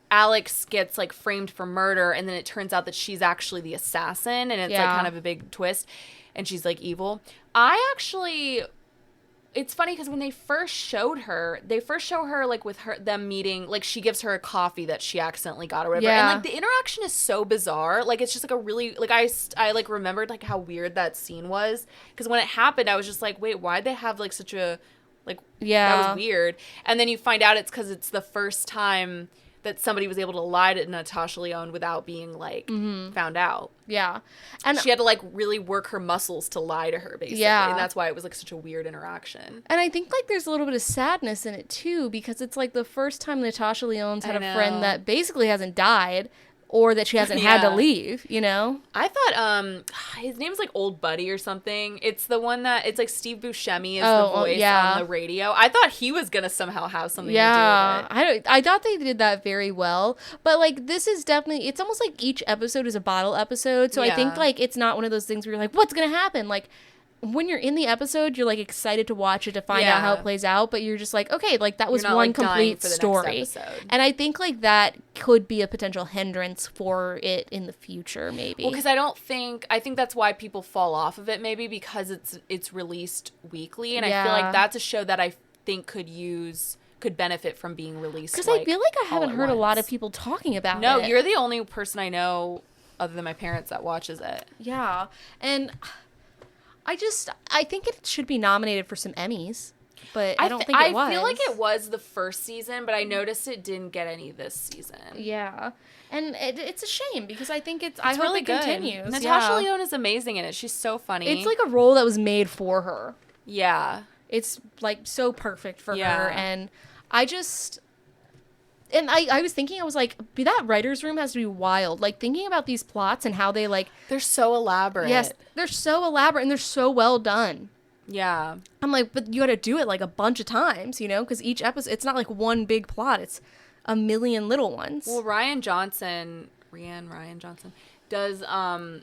S1: Alex gets like framed for murder, and then it turns out that she's actually the assassin, and it's like kind of a big twist, and she's like evil. It's funny because when they first show her like with them meeting, like she gives her a coffee that she accidentally got or whatever.
S2: Yeah.
S1: And like the interaction is so bizarre. Like it's just like a really, like I like remembered like how weird that scene was. Because when it happened, I was just like, wait, why'd they have like such a, like, that was weird. And then you find out it's because it's the first time that somebody was able to lie to Natasha Lyonne without being like found out.
S2: Yeah. And
S1: she had to like really work her muscles to lie to her basically.
S2: Yeah.
S1: And that's why it was like such a weird interaction.
S2: And I think like there's a little bit of sadness in it too, because it's like the first time Natasha Lyonne's had a friend that basically hasn't died or that she hasn't had to leave, you know?
S1: I thought his name's like Old Buddy or something. It's the one that it's like Steve Buscemi is the voice on the radio. I thought he was gonna somehow have something to do with it.
S2: I thought they did that very well. But like this is definitely, it's almost like each episode is a bottle episode. So I think like it's not one of those things where you're like, what's gonna happen? Like when you're in the episode, you're like excited to watch it to find out how it plays out, but you're just like, okay, like that was one like complete story. And I think like that could be a potential hindrance for it in the future, maybe.
S1: Well, because I think that's why people fall off of it, maybe because it's released weekly, and I feel like that's a show that I think could benefit from being released.
S2: Because I feel like I haven't heard a lot of people talking about it.
S1: No, you're the only person I know other than my parents that watches it.
S2: Yeah. And I think it should be nominated for some Emmys, but I don't think it was.
S1: I feel like it was the first season, but I noticed it didn't get any this season.
S2: Yeah. And it's a shame because I think I hope
S1: really
S2: it
S1: good.
S2: continues.
S1: Natasha Lyonne is amazing in it. She's so funny.
S2: It's like a role that was made for her.
S1: Yeah.
S2: It's like so perfect for
S1: Yeah.
S2: her. And I was thinking, I was like, that writer's room has to be wild. Like, thinking about these plots and how they, like...
S1: They're so elaborate.
S2: Yes, they're so elaborate and they're so well done.
S1: Yeah.
S2: I'm like, but you gotta do it, like, a bunch of times, you know? Because each episode, it's not, like, one big plot. It's a million little ones.
S1: Well, Ryan Johnson does,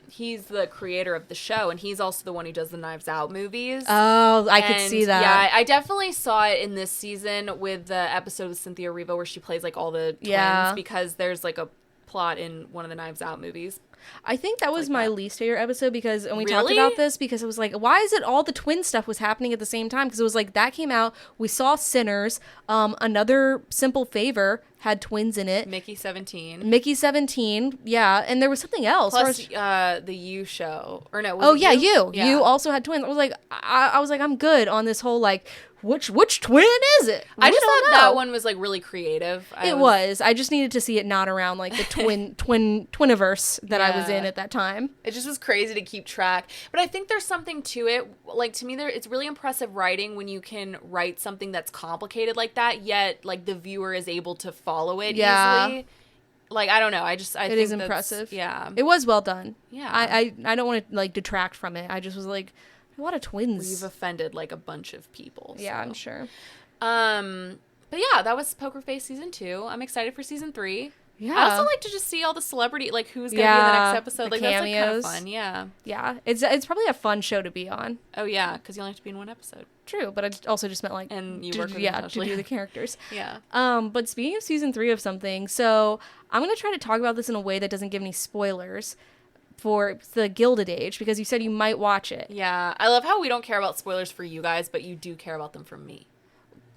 S1: he's the creator of the show, and he's also the one who does the Knives Out movies.
S2: Oh, I could see that.
S1: Yeah, I definitely saw it in this season with the episode with Cynthia Erivo where she plays, like, all the twins, because there's, like, a plot in one of the Knives Out movies.
S2: I think that was my least favorite episode because, and we
S1: Really?
S2: talked about this because it was like, why is it all the twin stuff was happening at the same time? Because it was like, that came out, we saw Sinners, Another Simple Favor had twins in it.
S1: Mickey 17,
S2: yeah, and there was something else.
S1: Plus, the You show, or no?
S2: Oh yeah, You also had twins. I was like, I'm good on this whole like, which twin is it?
S1: I just thought that one was like really creative.
S2: It was. I just needed to see it not around like the twiniverse that I was in at that time.
S1: It just was crazy to keep track. But I think there's something to it. Like, to me, it's really impressive writing when you can write something that's complicated like that, yet like the viewer is able to follow it easily. Like, I don't know. I think it is
S2: impressive.
S1: Yeah,
S2: it was well done.
S1: Yeah,
S2: I don't want to like detract from it. I just was like, a lot of twins.
S1: You've offended like a bunch of people.
S2: Yeah, I'm sure.
S1: But yeah, that was Poker Face season 2. I'm excited for season 3.
S2: Yeah.
S1: I also like to just see all the celebrity, like who's gonna be in the next episode.
S2: The
S1: like
S2: cameos.
S1: that's like kind of fun. Yeah.
S2: Yeah, it's probably a fun show to be on.
S1: Oh yeah, because you only have to be in one episode.
S2: True, but I also just meant like
S1: and you work with Natasha.
S2: to do the characters.
S1: Yeah.
S2: But speaking of season 3 of something, so I'm gonna try to talk about this in a way that doesn't give any spoilers for the Gilded Age, because you said you might watch it.
S1: Yeah. I love how we don't care about spoilers for you guys, but you do care about them for me.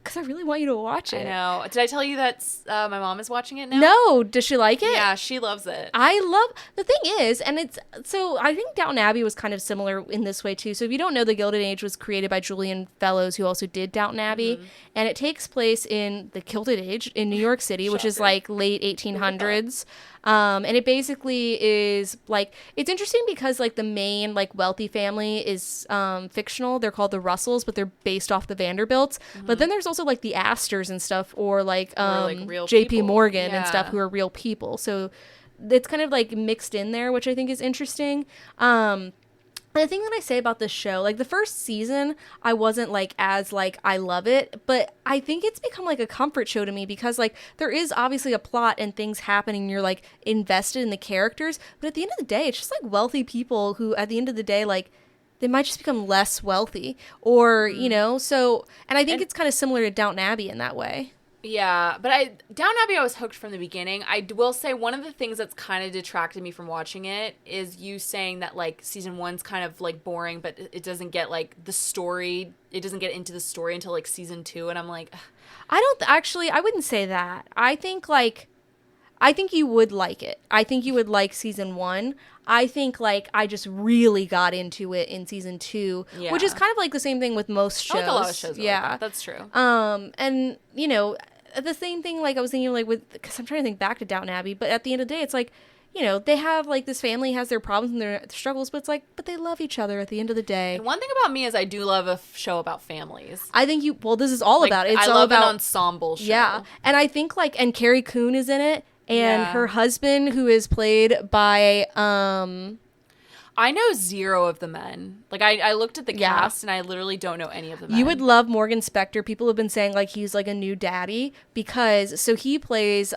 S2: Because I really want you to watch it.
S1: I know. Did I tell you that my mom is watching it now?
S2: No. Does she like it?
S1: Yeah, she loves it.
S2: The thing is, and I think Downton Abbey was kind of similar in this way too. So if you don't know, the Gilded Age was created by Julian Fellowes, who also did Downton Abbey. And it takes place in the Gilded Age in New York City, which is like late 1800s. And it basically is like, it's interesting because like the main like wealthy family is fictional. They're called the Russells, but they're based off the Vanderbilts. But then there's also like the Astors and stuff, or like
S1: real
S2: JP
S1: people.
S2: Morgan and stuff, who are real people. So it's kind of like mixed in there, which I think is interesting. The thing that I say about this show, like the first season, I wasn't like as like I love it, but I think it's become like a comfort show to me because like there is obviously a plot and things happening and you're like invested in the characters, but at the end of the day, it's just like wealthy people who at the end of the day, like they might just become less wealthy or, you know, so, and I think it's kind of similar to Downton Abbey in that way.
S1: Yeah, but Downton Abbey I was hooked from the beginning. I will say one of the things that's kind of detracted me from watching it is you saying that like season 1's kind of like boring, but it doesn't get like the story. It doesn't get into the story until like season 2, and I'm like, ugh.
S2: I wouldn't say that. I think you would like it. I think you would like season 1. I think like I just really got into it in season 2, which is kind of like the same thing with most shows.
S1: I like a lot of shows.
S2: Yeah,
S1: like that's true.
S2: And you know, the same thing, like I was thinking like because I'm trying to think back to Downton Abbey, but at the end of the day, it's like, you know, they have like this family has their problems and their struggles, but it's like, but they love each other at the end of the day.
S1: And one thing about me is I do love a show about families.
S2: I think this is all
S1: like,
S2: about it. It's
S1: I
S2: all
S1: love
S2: about
S1: an ensemble show.
S2: Yeah, and I think like, and Carrie Coon is in it. And her husband, who is played by,
S1: I know zero of the men. Like, I looked at the cast, and I literally don't know any of the men.
S2: You would love Morgan Spector. People have been saying, like, he's, like, a new daddy. Because, so he plays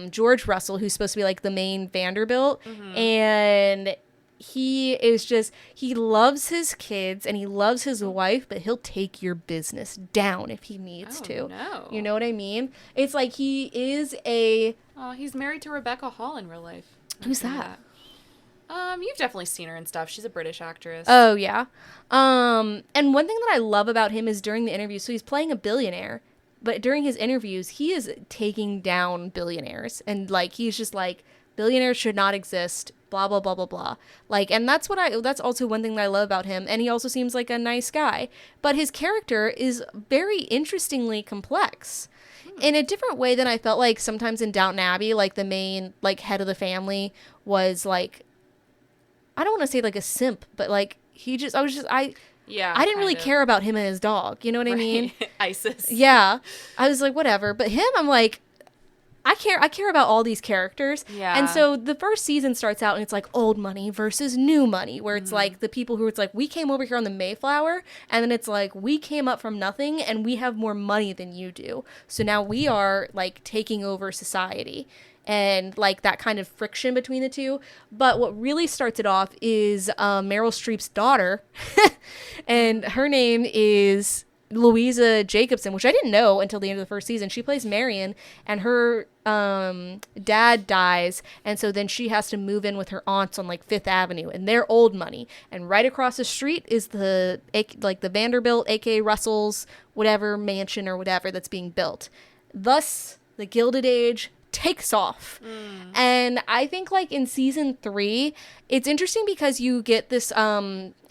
S2: George Russell, who's supposed to be, like, the main Vanderbilt. And he is just, he loves his kids, and he loves his wife, but he'll take your business down if he needs to.
S1: No.
S2: You know what I mean? It's like he is a...
S1: Oh, he's married to Rebecca Hall in real life.
S2: Who's that?
S1: You've definitely seen her and stuff. She's a British actress.
S2: Oh, yeah. And one thing that I love about him is during the interview, so he's playing a billionaire, but during his interviews, he is taking down billionaires. And, like, he's just like, billionaires should not exist blah, blah, blah, blah, blah. Like, and that's also one thing that I love about him. And he also seems like a nice guy. But his character is very interestingly complex in a different way than I felt like sometimes in Downton Abbey, like the main, like, head of the family was like, I don't want to say like a simp, but like I didn't really care about him and his dog. You know what I mean?
S1: Isis.
S2: Yeah. I was like, whatever. But him, I'm like, I care about all these characters.
S1: Yeah.
S2: And so the first season starts out and it's like old money versus new money, where it's like the people who it's like, we came over here on the Mayflower, and then it's like, we came up from nothing and we have more money than you do. So now we are like taking over society. And like that kind of friction between the two. But what really starts it off is Meryl Streep's daughter. And her name is Louisa Jacobson, which I didn't know until the end of the first season. She plays Marion, and her dad dies, and so then she has to move in with her aunts on like Fifth Avenue, and they're old money. And right across the street is the Vanderbilt, aka Russell's, whatever mansion or whatever that's being built. Thus, the Gilded Age takes off. And I think like in season 3, it's interesting because you get this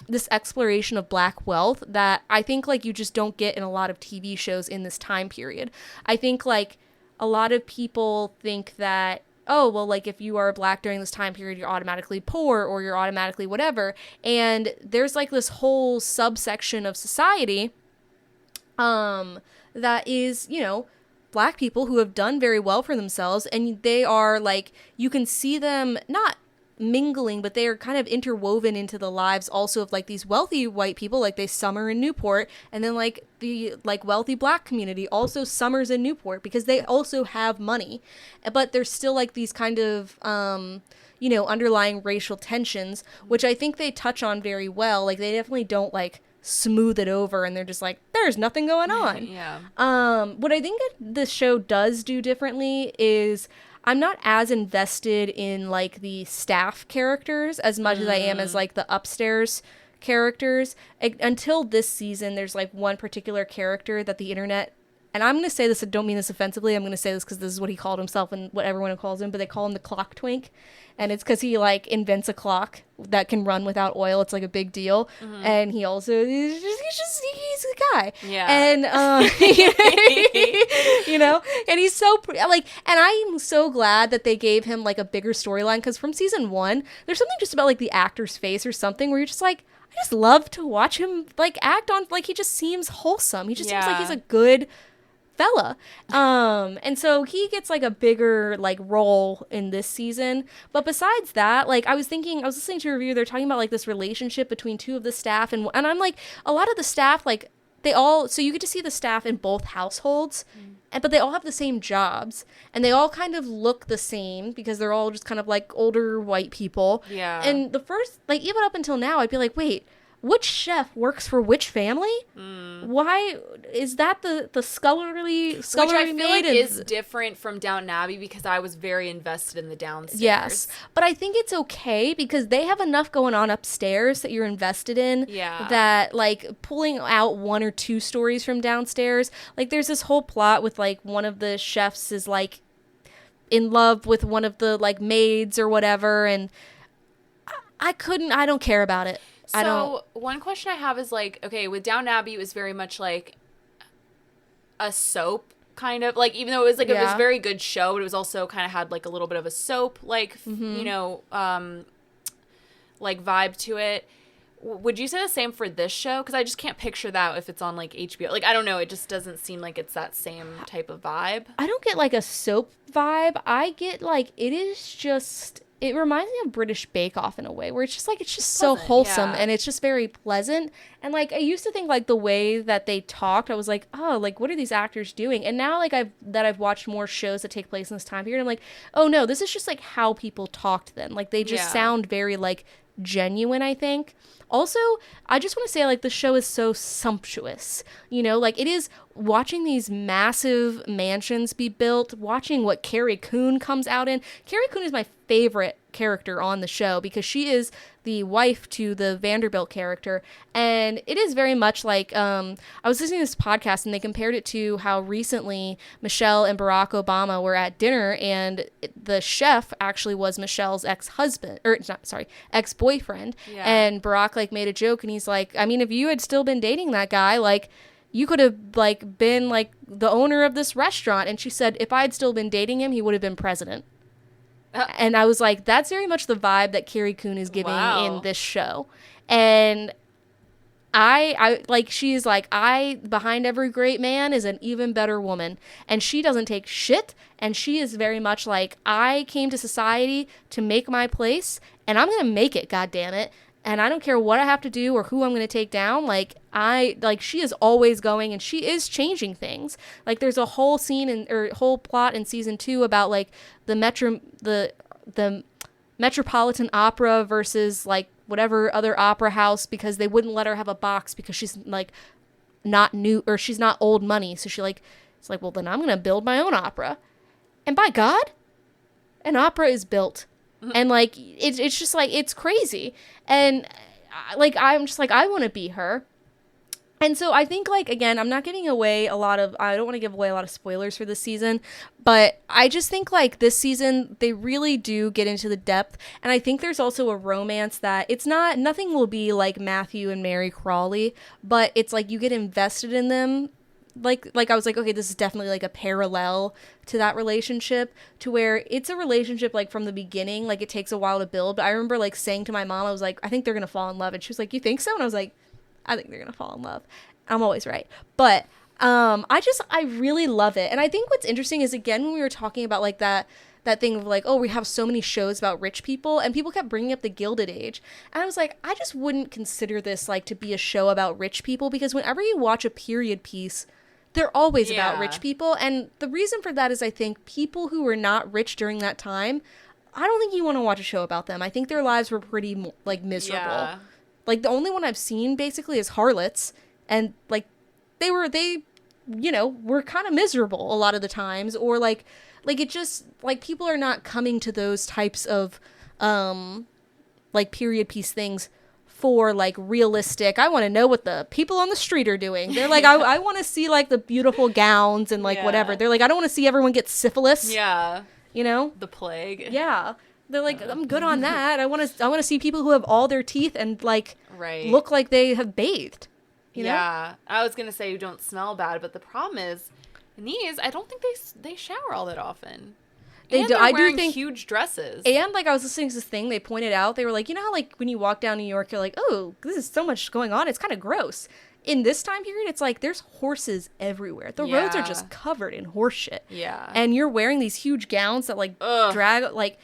S2: this exploration of black wealth that I think like you just don't get in a lot of TV shows in this time period. I think like a lot of people think that, oh, well, like if you are black during this time period, you're automatically poor or you're automatically whatever. And there's like this whole subsection of society that is, you know, black people who have done very well for themselves, and they are like, you can see them not mingling, but they are kind of interwoven into the lives also of like these wealthy white people, like they summer in Newport, and then like the like wealthy black community also summers in Newport because they also have money. But there's still like these kind of you know, underlying racial tensions, which I think they touch on very well. Like they definitely don't like smooth it over and they're just like, there's nothing going on.
S1: Yeah.
S2: What I think this show does do differently is I'm not as invested in like the staff characters as much as I am as like the upstairs characters. Until this season, there's like one particular character that the internet, and I'm going to say this, I don't mean this offensively, I'm going to say this because this is what he called himself and what everyone calls him, but they call him the clock twink. And it's because he like invents a clock that can run without oil. It's like a big deal. And he also, he's a guy.
S1: Yeah.
S2: And, you know, and he's so like, and I'm so glad that they gave him like a bigger storyline, because from season 1, there's something just about like the actor's face or something where you're just like, I just love to watch him like act on, like he just seems wholesome. He just seems like he's a good fella. And so he gets like a bigger like role in this season. But besides that, like I was listening to a review, they're talking about like this relationship between two of the staff, and I'm like, a lot of the staff, like so you get to see the staff in both households, but they all have the same jobs, and they all kind of look the same because they're all just kind of like older white people.
S1: Yeah.
S2: And the first, like even up until now, I'd be like, wait, which chef works for which family? Why is that the scullery
S1: Which I feel
S2: maid
S1: like is different from Downton Abbey because I was very invested in the downstairs.
S2: Yes, but I think it's okay because they have enough going on upstairs that you're invested in.
S1: Yeah.
S2: That like pulling out 1 or 2 stories from downstairs, like there's this whole plot with like one of the chefs is like in love with one of the like maids or whatever, and I don't care about it.
S1: So one question I have is like, okay, with Downton Abbey, it was very much like a soap kind of, like, even though it was like it was a very good show, but it was also kind of had like a little bit of a soap like you know like vibe to it. Would you say the same for this show? Because I just can't picture that if it's on like HBO. Like I don't know, it just doesn't seem like it's that same type of vibe.
S2: I don't get like a soap vibe. I get like it reminds me of British Bake Off in a way, where it's just so wholesome, and it's just very pleasant. And like I used to think like the way that they talked, I was like, oh, like what are these actors doing? And now like I've watched more shows that take place in this time period, I'm like, oh no, this is just like how people talked then. Like they just sound very like genuine, I think. Also, I just want to say, like, the show is so sumptuous, you know, like it is watching these massive mansions be built, watching what Carrie Coon comes out in. Carrie Coon is my favorite character on the show, because she is the wife to the Vanderbilt character. And it is very much like, I was listening to this podcast and they compared it to how recently Michelle and Barack Obama were at dinner, and the chef actually was Michelle's ex-husband, or not, sorry, ex-boyfriend.
S1: Yeah.
S2: And Barack like made a joke and he's like, I mean, if you had still been dating that guy, like, you could have like been like the owner of this restaurant. And she said, if I had still been dating him, he would have been president. And I was like, that's very much the vibe that Carrie Coon is giving in this show. And I like, she's like, behind every great man is an even better woman. And she doesn't take shit. And she is very much like, I came to society to make my place, and I'm going to make it, goddammit. And I don't care what I have to do or who I'm going to take down. Like, she is always going, and she is changing things. Like, there's a whole scene or whole plot in season 2 about like the Metropolitan Opera versus like whatever other opera house, because they wouldn't let her have a box because she's like not new, or she's not old money. So she like, it's like, well, then I'm going to build my own opera. And by God, an opera is built. And like, it's just like, it's crazy. And like, I'm just like, I want to be her. And so I think, like, again, I'm not giving away I don't want to give away a lot of spoilers for this season, but I just think like this season, they really do get into the depth. And I think there's also a romance that nothing will be like Matthew and Mary Crawley, but it's like you get invested in them. Like I was like, okay, this is definitely like a parallel to that relationship, to where it's a relationship like from the beginning, like it takes a while to build. But I remember like saying to my mom, I was like, I think they're gonna fall in love, and she was like, you think so? And I was like, I think they're gonna fall in love. I'm always right. But I really love it. And I think what's interesting is, again, when we were talking about like that thing of like, oh, we have so many shows about rich people, and people kept bringing up the Gilded Age, and I was like, I just wouldn't consider this like to be a show about rich people, because whenever you watch a period piece, they're always about rich people. And the reason for that is, I think people who were not rich during that time, I don't think you want to watch a show about them. I think their lives were pretty like miserable. Yeah. Like, the only one I've seen basically is Harlots, and like they were kind of miserable a lot of the times, or like it just like people are not coming to those types of like period piece things for like realistic, I want to know what the people on the street are doing. They're like, I want to see like the beautiful gowns and like whatever. They're like, I don't want to see everyone get syphilis.
S1: Yeah.
S2: You know?
S1: The plague.
S2: Yeah. They're like, I'm good on that. I want to see people who have all their teeth and like look like they have bathed. You know?
S1: Yeah. I was going to say you don't smell bad, but the problem is in these, I don't think they shower all that often. They're wearing huge dresses.
S2: And like I was listening to this thing, they pointed out, they were like, you know how like when you walk down New York, you're like, oh, this is so much going on. It's kind of gross. In this time period, it's like there's horses everywhere. The roads are just covered in horse shit. Yeah. And you're wearing these huge gowns that like drag, like,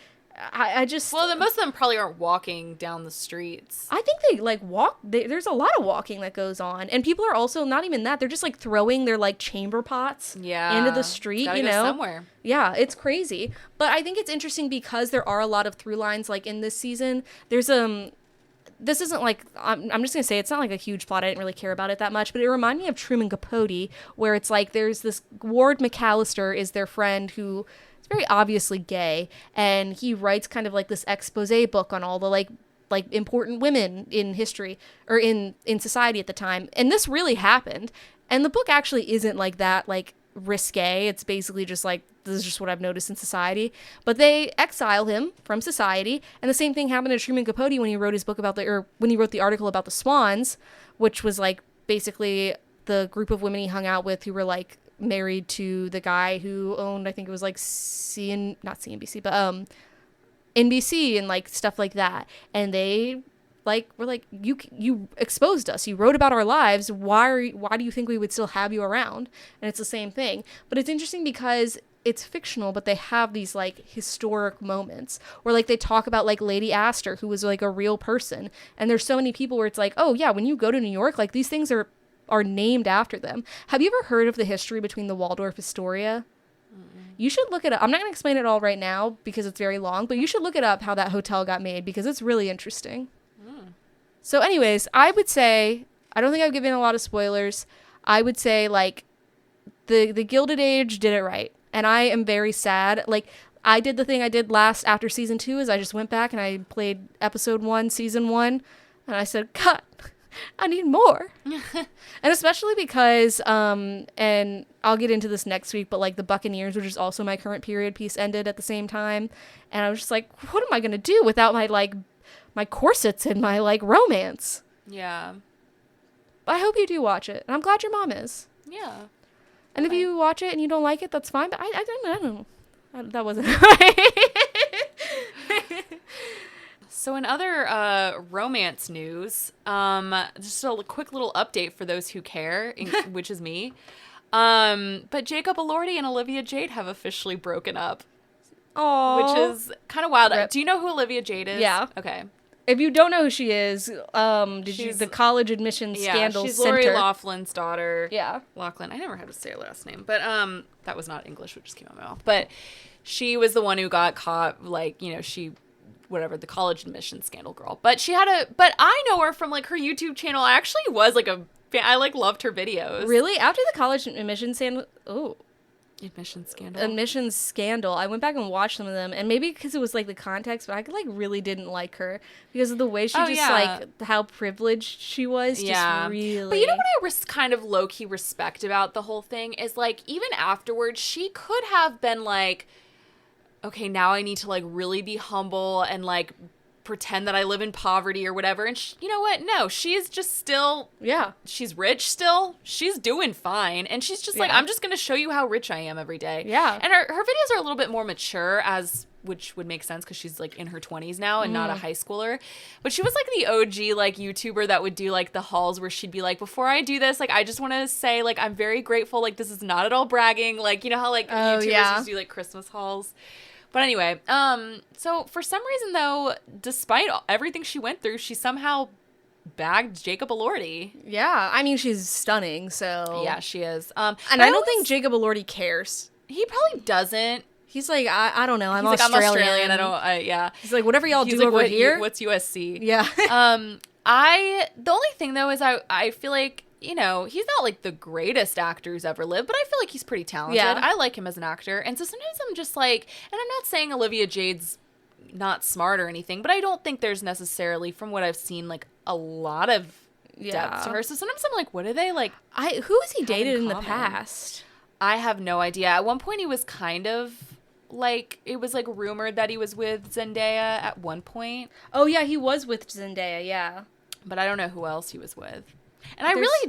S2: I just...
S1: Well, most of them probably aren't walking down the streets.
S2: I think they, like, walk... there's a lot of walking that goes on. And people are also, not even that, they're just, like, throwing their, like, chamber pots into the street, you know? Go somewhere. Yeah, it's crazy. But I think it's interesting because there are a lot of through lines, like, in this season. There's, this isn't, like... I'm just gonna say, it's not, like, a huge plot. I didn't really care about it that much. But it reminded me of Truman Capote, where it's, like, there's this... Ward McAllister is their friend who... very obviously gay, and he writes kind of like this expose book on all the like important women in history or in society at the time, and this really happened. And the book actually isn't like that like risque. It's basically just like, this is just what I've noticed in society. But they exile him from society, and the same thing happened to Truman Capote when he wrote his book about when he wrote the article about the Swans, which was like basically the group of women he hung out with who were like married to the guy who owned, I think it was like not CNBC, but NBC and like stuff like that. And they like were like, you exposed us, you wrote about our lives, why do you think we would still have you around? And it's the same thing. But it's interesting because it's fictional, but they have these like historic moments where like they talk about like Lady Astor, who was like a real person. And there's so many people where it's like, oh yeah, when you go to New York, like these things are named after them. Have you ever heard of the history between the Waldorf Astoria? Mm-mm. You should look it up. I'm not going to explain it all right now because it's very long, but you should look it up, how that hotel got made, because it's really interesting. So anyways, I would say, I don't think I've given a lot of spoilers. I would say like the Gilded Age did it right. And I am very sad. Like, I did the thing I did last after season 2 is I just went back and I played episode 1, season 1, and I said, God, I need more. And especially because, and I'll get into this next week, but like the Buccaneers, which is also my current period piece, ended at the same time. And I was just like, what am I going to do without my corsets and my like romance?
S1: Yeah.
S2: I hope you do watch it. And I'm glad your mom is.
S1: Yeah.
S2: And if you watch it and you don't like it, that's fine. But I don't know. That wasn't
S1: So in other romance news, just a quick little update for those who care, which is me. But Jacob Elordi and Olivia Jade have officially broken up.
S2: Aww.
S1: Which is kind of wild.
S2: Rip.
S1: Do you know who Olivia Jade is?
S2: Yeah.
S1: Okay.
S2: If you don't know who she is, the college admissions scandal
S1: she's
S2: center.
S1: Lori Laughlin's daughter.
S2: Yeah.
S1: Laughlin. I never had to say her last name, but that was not English, which just came out of my mouth. But she was the one who got caught, like, you know, the college admissions scandal girl. But but I know her from like her YouTube channel. I actually was like I like loved her videos.
S2: Really? After the college admissions scandal, I went back and watched some of them, and maybe because it was like the context, but I like really didn't like her because of the way she like how privileged she was. Just really.
S1: But you know what I kind of low key respect about the whole thing is like even afterwards she could have been like, okay, now I need to like really be humble and like pretend that I live in poverty or whatever. And you know what? No, she's just still, she's rich still. She's doing fine. And she's just like, I'm just going to show you how rich I am every day.
S2: Yeah.
S1: And her videos are a little bit more mature which would make sense because she's like in her 20s now and not a high schooler. But she was like the OG like YouTuber that would do like the hauls where she'd be like, before I do this, like I just want to say like I'm very grateful. Like this is not at all bragging. Like, you know how like YouTubers used to do like Christmas hauls. But anyway, so for some reason, though, despite everything she went through, she somehow bagged Jacob Elordi.
S2: Yeah, I mean, she's stunning, so...
S1: Yeah, she is.
S2: And I don't think Jacob Elordi cares.
S1: He probably doesn't.
S2: He's like, I don't know, I'm
S1: He's
S2: Australian.
S1: Like, I'm Australian, yeah.
S2: He's like, whatever y'all do
S1: like,
S2: over here...
S1: What's USC?
S2: Yeah.
S1: The only thing, though, is I feel like, you know, he's not like the greatest actor who's ever lived, but I feel like he's pretty talented.
S2: Yeah.
S1: I like him as an actor. And so sometimes I'm just like, and I'm not saying Olivia Jade's not smart or anything, but I don't think there's necessarily, from what I've seen, like a lot of depth to her. So sometimes I'm like, what are they like?
S2: Who has he dated in the past?
S1: I have no idea. At one point he was kind of like, it was like rumored that he was with Zendaya at one point.
S2: Oh yeah, he was with Zendaya, yeah.
S1: But I don't know who else he was with. And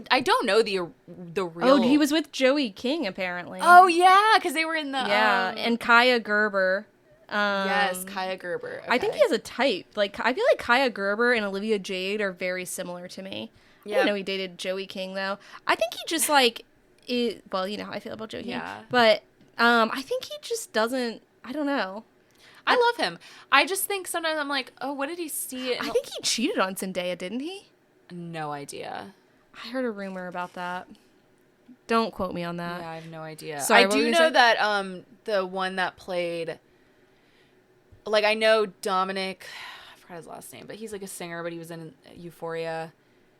S1: I don't know the real...
S2: Oh, he was with Joey King, apparently.
S1: Oh, yeah, because they were in the...
S2: Yeah, and Kaya Gerber.
S1: Yes, Kaya Gerber. Okay.
S2: I think he has a type. Like, I feel like Kaya Gerber and Olivia Jade are very similar to me. Yeah. I didn't know he dated Joey King, though. I think he just, like... well, you know how I feel about Joey King. But I think he just doesn't... I don't know.
S1: I love him. I just think sometimes I'm like, oh, what did he see?
S2: I think he cheated on Zendaya, didn't he?
S1: No idea.
S2: I heard a rumor about that. Don't quote me on that.
S1: Yeah, I have no idea.
S2: Sorry,
S1: I do know that the one that played, like, I know Dominic, I forgot his last name, but he's like a singer, but he was in Euphoria,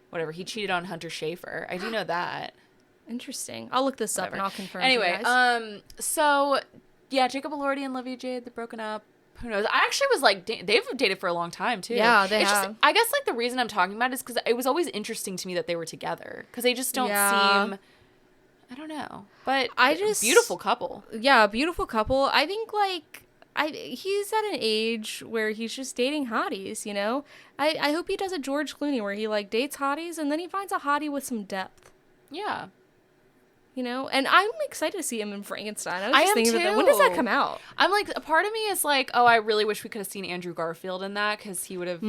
S1: whatever. He cheated on Hunter Schafer. I do know that.
S2: Interesting. I'll look this up and I'll confirm.
S1: Anyway, so yeah, Jacob Elordi and Olivia Jade, they're broken up. Who knows? I actually was like, they've dated for a long time too.
S2: Yeah, they have.
S1: I guess like the reason I'm talking about it is because it was always interesting to me that they were together because they just don't seem. I don't know, but beautiful couple.
S2: Yeah, beautiful couple. I think like he's at an age where he's just dating hotties. You know, I hope he does a George Clooney where he like dates hotties and then he finds a hottie with some depth.
S1: Yeah.
S2: You know, and I'm excited to see him in Frankenstein. I was just thinking about that.
S1: Too.
S2: When does that come out?
S1: I'm like, a part of me is like, oh, I really wish we could have seen Andrew Garfield in that because he would have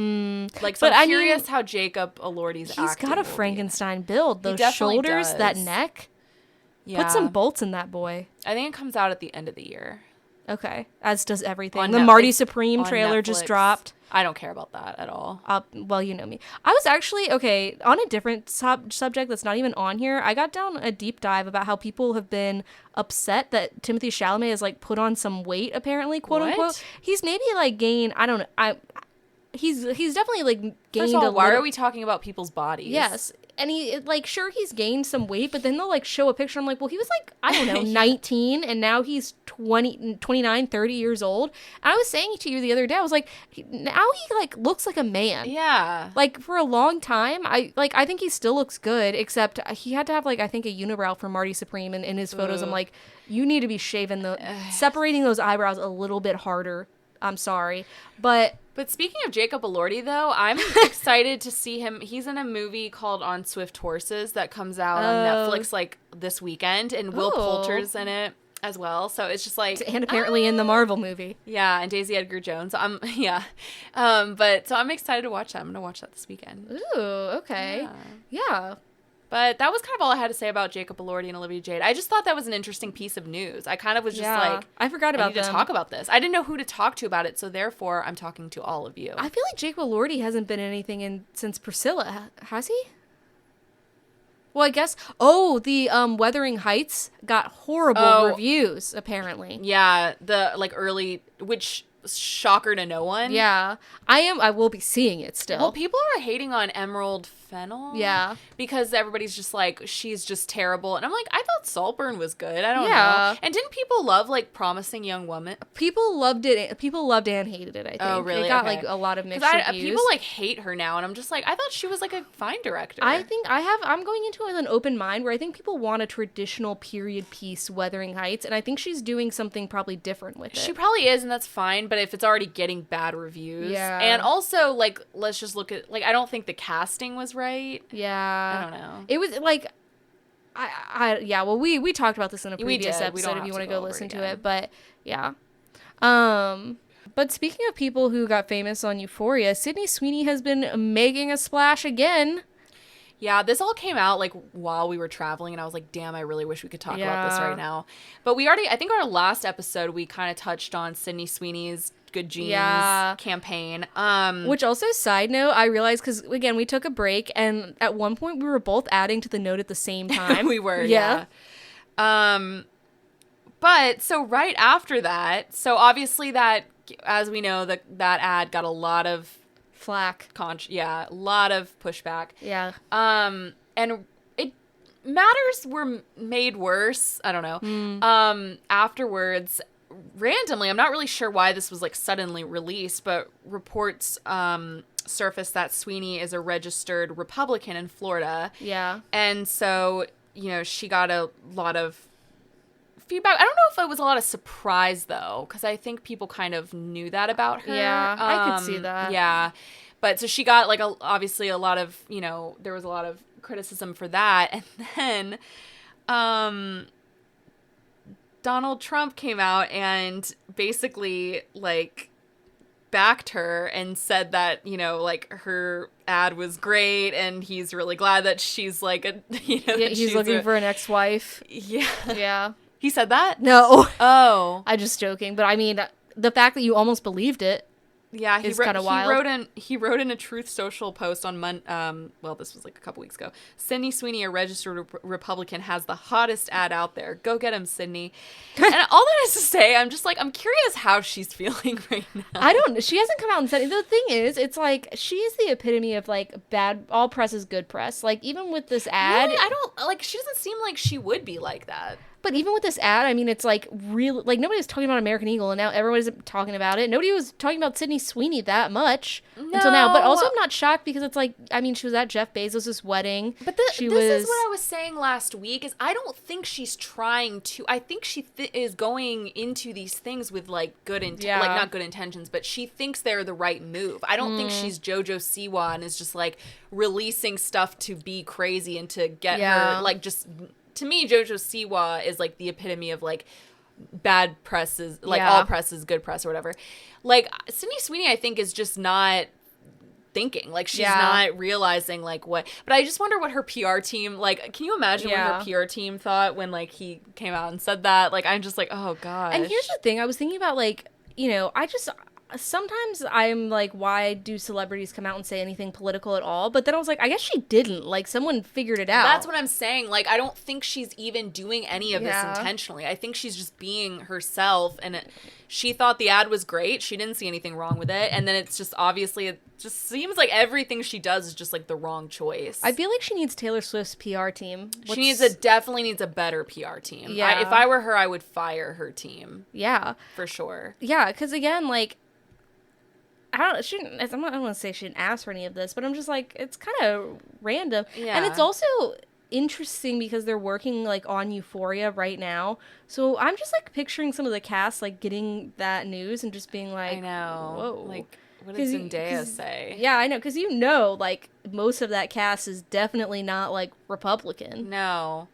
S1: like. So I'm curious how Jacob Elordi's acting.
S2: He's got a Frankenstein build. Those shoulders, that neck. Yeah. Put some bolts in that boy.
S1: I think it comes out at the end of the year.
S2: Okay, as does everything. The Marty Supreme trailer just dropped.
S1: I don't care about that at all.
S2: Well, you know me. I was actually, on a different subject that's not even on here, I got down a deep dive about how people have been upset that Timothée Chalamet has, like, put on some weight, apparently, quote unquote. He's maybe, like, gained, I don't know, he's definitely, like, gained
S1: First of all, why are we talking about people's bodies?
S2: Yes. and he, like, sure, he's gained some weight, but then they'll, like, show a picture. I'm like, well, he was, like, I don't know, 19, and now he's 29, 30 years old. And I was saying to you the other day, I was like, now he, like, looks like a man.
S1: Yeah.
S2: Like, for a long time, I think he still looks good, except he had to have, like, I think a unibrow for Marty Supreme in his photos. I'm like, you need to be separating those eyebrows a little bit harder. I'm sorry. But
S1: speaking of Jacob Elordi, though, I'm excited to see him. He's in a movie called On Swift Horses that comes out on Netflix, like, this weekend, and Will Poulter's in it as well. So it's just like...
S2: And apparently in the Marvel movie.
S1: Yeah, and Daisy Edgar Jones. Yeah. But so I'm excited to watch that. I'm going to watch that this weekend.
S2: Ooh, okay. Yeah.
S1: But that was kind of all I had to say about Jacob Elordi and Olivia Jade. I just thought that was an interesting piece of news. I kind of was just like,
S2: I forgot about
S1: I need to talk about this. I didn't know who to talk to about it, so therefore I'm talking to all of you.
S2: I feel like Jacob Elordi hasn't been anything since Priscilla, has he? Well, I guess. Oh, the Wuthering Heights got horrible reviews, apparently.
S1: Yeah, the like early, which shocker to no one.
S2: Yeah, I will be seeing it still.
S1: Well, people are hating on Emerald Fennell.
S2: Yeah,
S1: because everybody's just like, she's just terrible, and I'm like, I thought Saltburn was good. I don't know. And didn't people love like Promising Young Woman?
S2: People loved it. People loved and hated it. I think.
S1: Oh, really?
S2: It got like a lot of mixed reviews.
S1: People like hate her now, and I'm just like, I thought she was like a fine director.
S2: I think I'm going into it with an open mind, where I think people want a traditional period piece Wuthering Heights, and I think she's doing something probably different with it.
S1: She probably is, and that's fine. But if it's already getting bad reviews, and also like, let's just look at like, I don't think the casting was right.
S2: Yeah,
S1: I don't know.
S2: It was like, well, we talked about this in a previous episode. If you want to go listen to it, but yeah. But speaking of people who got famous on Euphoria, Sydney Sweeney has been making a splash again.
S1: Yeah, this all came out like while we were traveling, and I was like, damn, I really wish we could talk about this right now. But I think our last episode, we kind of touched on Sydney Sweeney's Good Genes campaign.
S2: Which also, side note, I realized, because again, we took a break, and at one point we were both adding to the note at the same time.
S1: We were, yeah. But so right after that, so obviously that, as we know, that ad got a lot of
S2: flack.
S1: A lot of pushback.
S2: Yeah.
S1: And matters were made worse. I don't know. Afterwards, randomly, I'm not really sure why this was like suddenly released, but reports surfaced that Sweeney is a registered Republican in Florida.
S2: Yeah.
S1: And so, she got a lot of feedback. I don't know if it was a lot of surprise, though, because I think people kind of knew that about her.
S2: Yeah, I could see that.
S1: Yeah. But so she got like obviously a lot of, there was a lot of criticism for that. And then Donald Trump came out and basically like backed her and said that, like her ad was great and he's really glad that she's like
S2: he's looking for an ex-wife.
S1: Yeah.
S2: Yeah.
S1: He said that?
S2: No.
S1: Oh.
S2: I'm just joking, but I mean, the fact that you almost believed it.
S1: Yeah,
S2: is kind of wild.
S1: He wrote in a Truth Social post on this was like a couple weeks ago. Sydney Sweeney, a registered Republican, has the hottest ad out there. Go get him, Sydney. And all that is to say, I'm just like, I'm curious how she's feeling right now.
S2: She hasn't come out and said it. The thing is, it's like, she is the epitome of like all press is good press. Like, even with this ad.
S1: Really? She doesn't seem like she would be like that.
S2: But even with this ad, I mean, it's like really, like, nobody was talking about American Eagle, and now everybody's talking about it. Nobody was talking about Sydney Sweeney that much until now. But also, I'm not shocked because it's like, I mean, she was at Jeff Bezos' wedding.
S1: But this is what I was saying last week, is I don't think she's trying to. I think she is going into these things with like like not good intentions, but she thinks they're the right move. I don't think she's JoJo Siwa and is just like releasing stuff to be crazy and to get her like just. To me, JoJo Siwa is like the epitome of like bad press is like all press is good press or whatever. Like Sydney Sweeney, I think, is just not thinking. Like she's not realizing like what. But I just wonder what her PR team like. Can you imagine what her PR team thought when like he came out and said that? Like I'm just like, oh gosh.
S2: And here's the thing: I was thinking about like sometimes I'm like, why do celebrities come out and say anything political at all? But then I was like, I guess she didn't. Like, someone figured it out.
S1: That's what I'm saying. Like, I don't think she's even doing any of this
S2: Yeah.
S1: intentionally. I think she's just being herself, and she thought the ad was great. She didn't see anything wrong with it, and then it's just obviously, it just seems like everything she does is just like the wrong choice.
S2: I feel like she needs Taylor Swift's PR team.
S1: She definitely needs a better PR team.
S2: Yeah.
S1: If I were her, I would fire her team.
S2: Yeah.
S1: For sure.
S2: Yeah, because again, like, I don't want to say she didn't ask for any of this, but I'm just like, it's kind of random.
S1: Yeah.
S2: And it's also interesting because they're working like on Euphoria right now. So I'm just like picturing some of the cast like getting that news and just being like,
S1: I know.
S2: whoa.
S1: Like, what did Zendaya say?
S2: Yeah, I know, because like most of that cast is definitely not like Republican.
S1: No.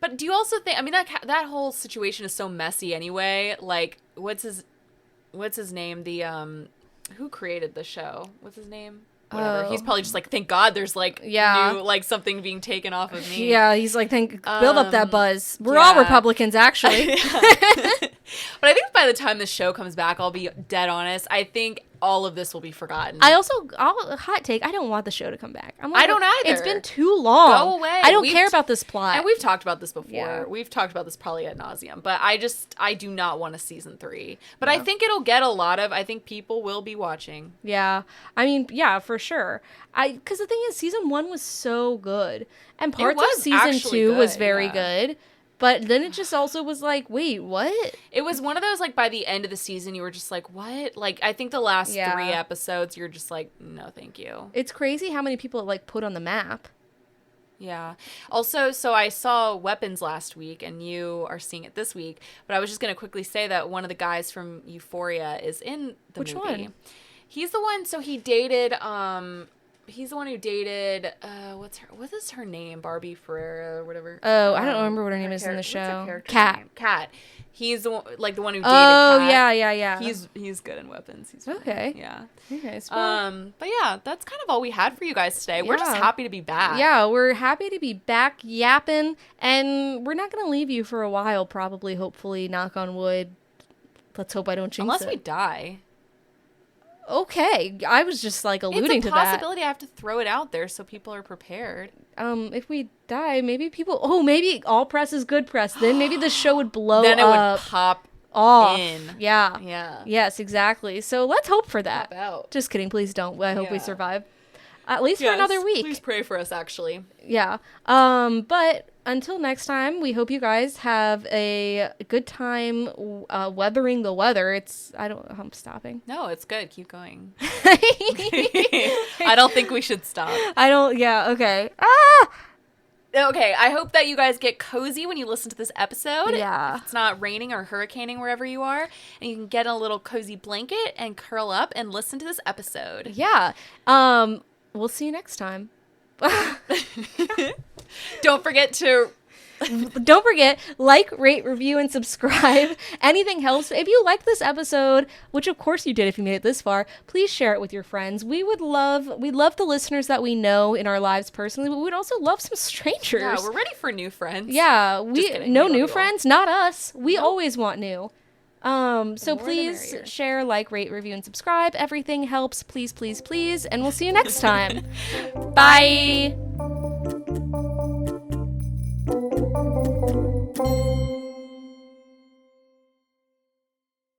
S1: But do you also think, I mean, that whole situation is so messy anyway. Like, what's his name? The, who created the show? What's his name? Whatever.
S2: Oh.
S1: He's probably just like, thank God there's like new, like something being taken off of me.
S2: Yeah, he's like, build up that buzz. We're all Republicans, actually.
S1: But I think by the time the show comes back, I'll be dead honest. I think all of this will be forgotten.
S2: Hot take, I don't want the show to come back.
S1: I don't either.
S2: It's been too long.
S1: Go away.
S2: I don't care about this plot.
S1: And we've talked about this before.
S2: Yeah.
S1: We've talked about this probably ad nauseum. But I do not want a season 3. But I think it'll get I think people will be watching.
S2: Yeah. I mean, yeah, for sure. Because the thing is, season 1 was so good. And parts of season 2 was very good. But then it just also was like, wait, what?
S1: It was one of those, like, by the end of the season, you were just like, what? Like, I think the last 3 episodes, you're just like, no, thank you.
S2: It's crazy how many people it, like, put on the map.
S1: Yeah. Also, so I saw Weapons last week, and you are seeing it this week. But I was just going to quickly say that one of the guys from Euphoria is in the movie.
S2: Which one?
S1: He's the one, so he dated, he's the one who dated, what is her name? Barbie Ferreira or whatever.
S2: Oh, I don't remember what her name is in the show.
S1: Kat. He's the one, like the one who dated
S2: Kat. Yeah.
S1: He's good in Weapons. He's
S2: okay.
S1: Yeah.
S2: Okay.
S1: But yeah, that's kind of all we had for you guys today. Yeah. We're just happy to be back.
S2: Yeah, we're happy to be back yapping, and we're not gonna leave you for a while. Probably, hopefully, knock on wood. Let's hope I don't jinx
S1: it. Unless we die.
S2: Okay, I was just like alluding to that.
S1: It's a possibility. I have to throw it out there so people are prepared.
S2: If we die, maybe maybe all press is good press. Then maybe the show would blow up.
S1: Then it would pop
S2: off.
S1: In.
S2: Yeah.
S1: Yeah.
S2: Yes, exactly. So let's hope for that.
S1: Pop out.
S2: Just kidding. Please don't. I hope we survive. At least for another week.
S1: Please pray for us, actually.
S2: Yeah. But until next time, we hope you guys have a good time weathering the weather. I'm stopping.
S1: No, it's good. Keep going. I don't think we should stop.
S2: Okay.
S1: Okay, I hope that you guys get cozy when you listen to this episode.
S2: Yeah.
S1: If it's not raining or hurricaning wherever you are. And you can get a little cozy blanket and curl up and listen to this episode.
S2: Yeah. We'll see you next time.
S1: Don't forget,
S2: like, rate, review, and subscribe. Anything helps. If you liked this episode, which of course you did if you made it this far, please share it with your friends. We love the listeners that we know in our lives personally, but we'd also love some strangers.
S1: Yeah, we're ready for new friends.
S2: Yeah, no new friends, not us. We always want new. So please share, like, rate, review, and subscribe. Everything helps. Please, please, please. And we'll see you next time. Bye.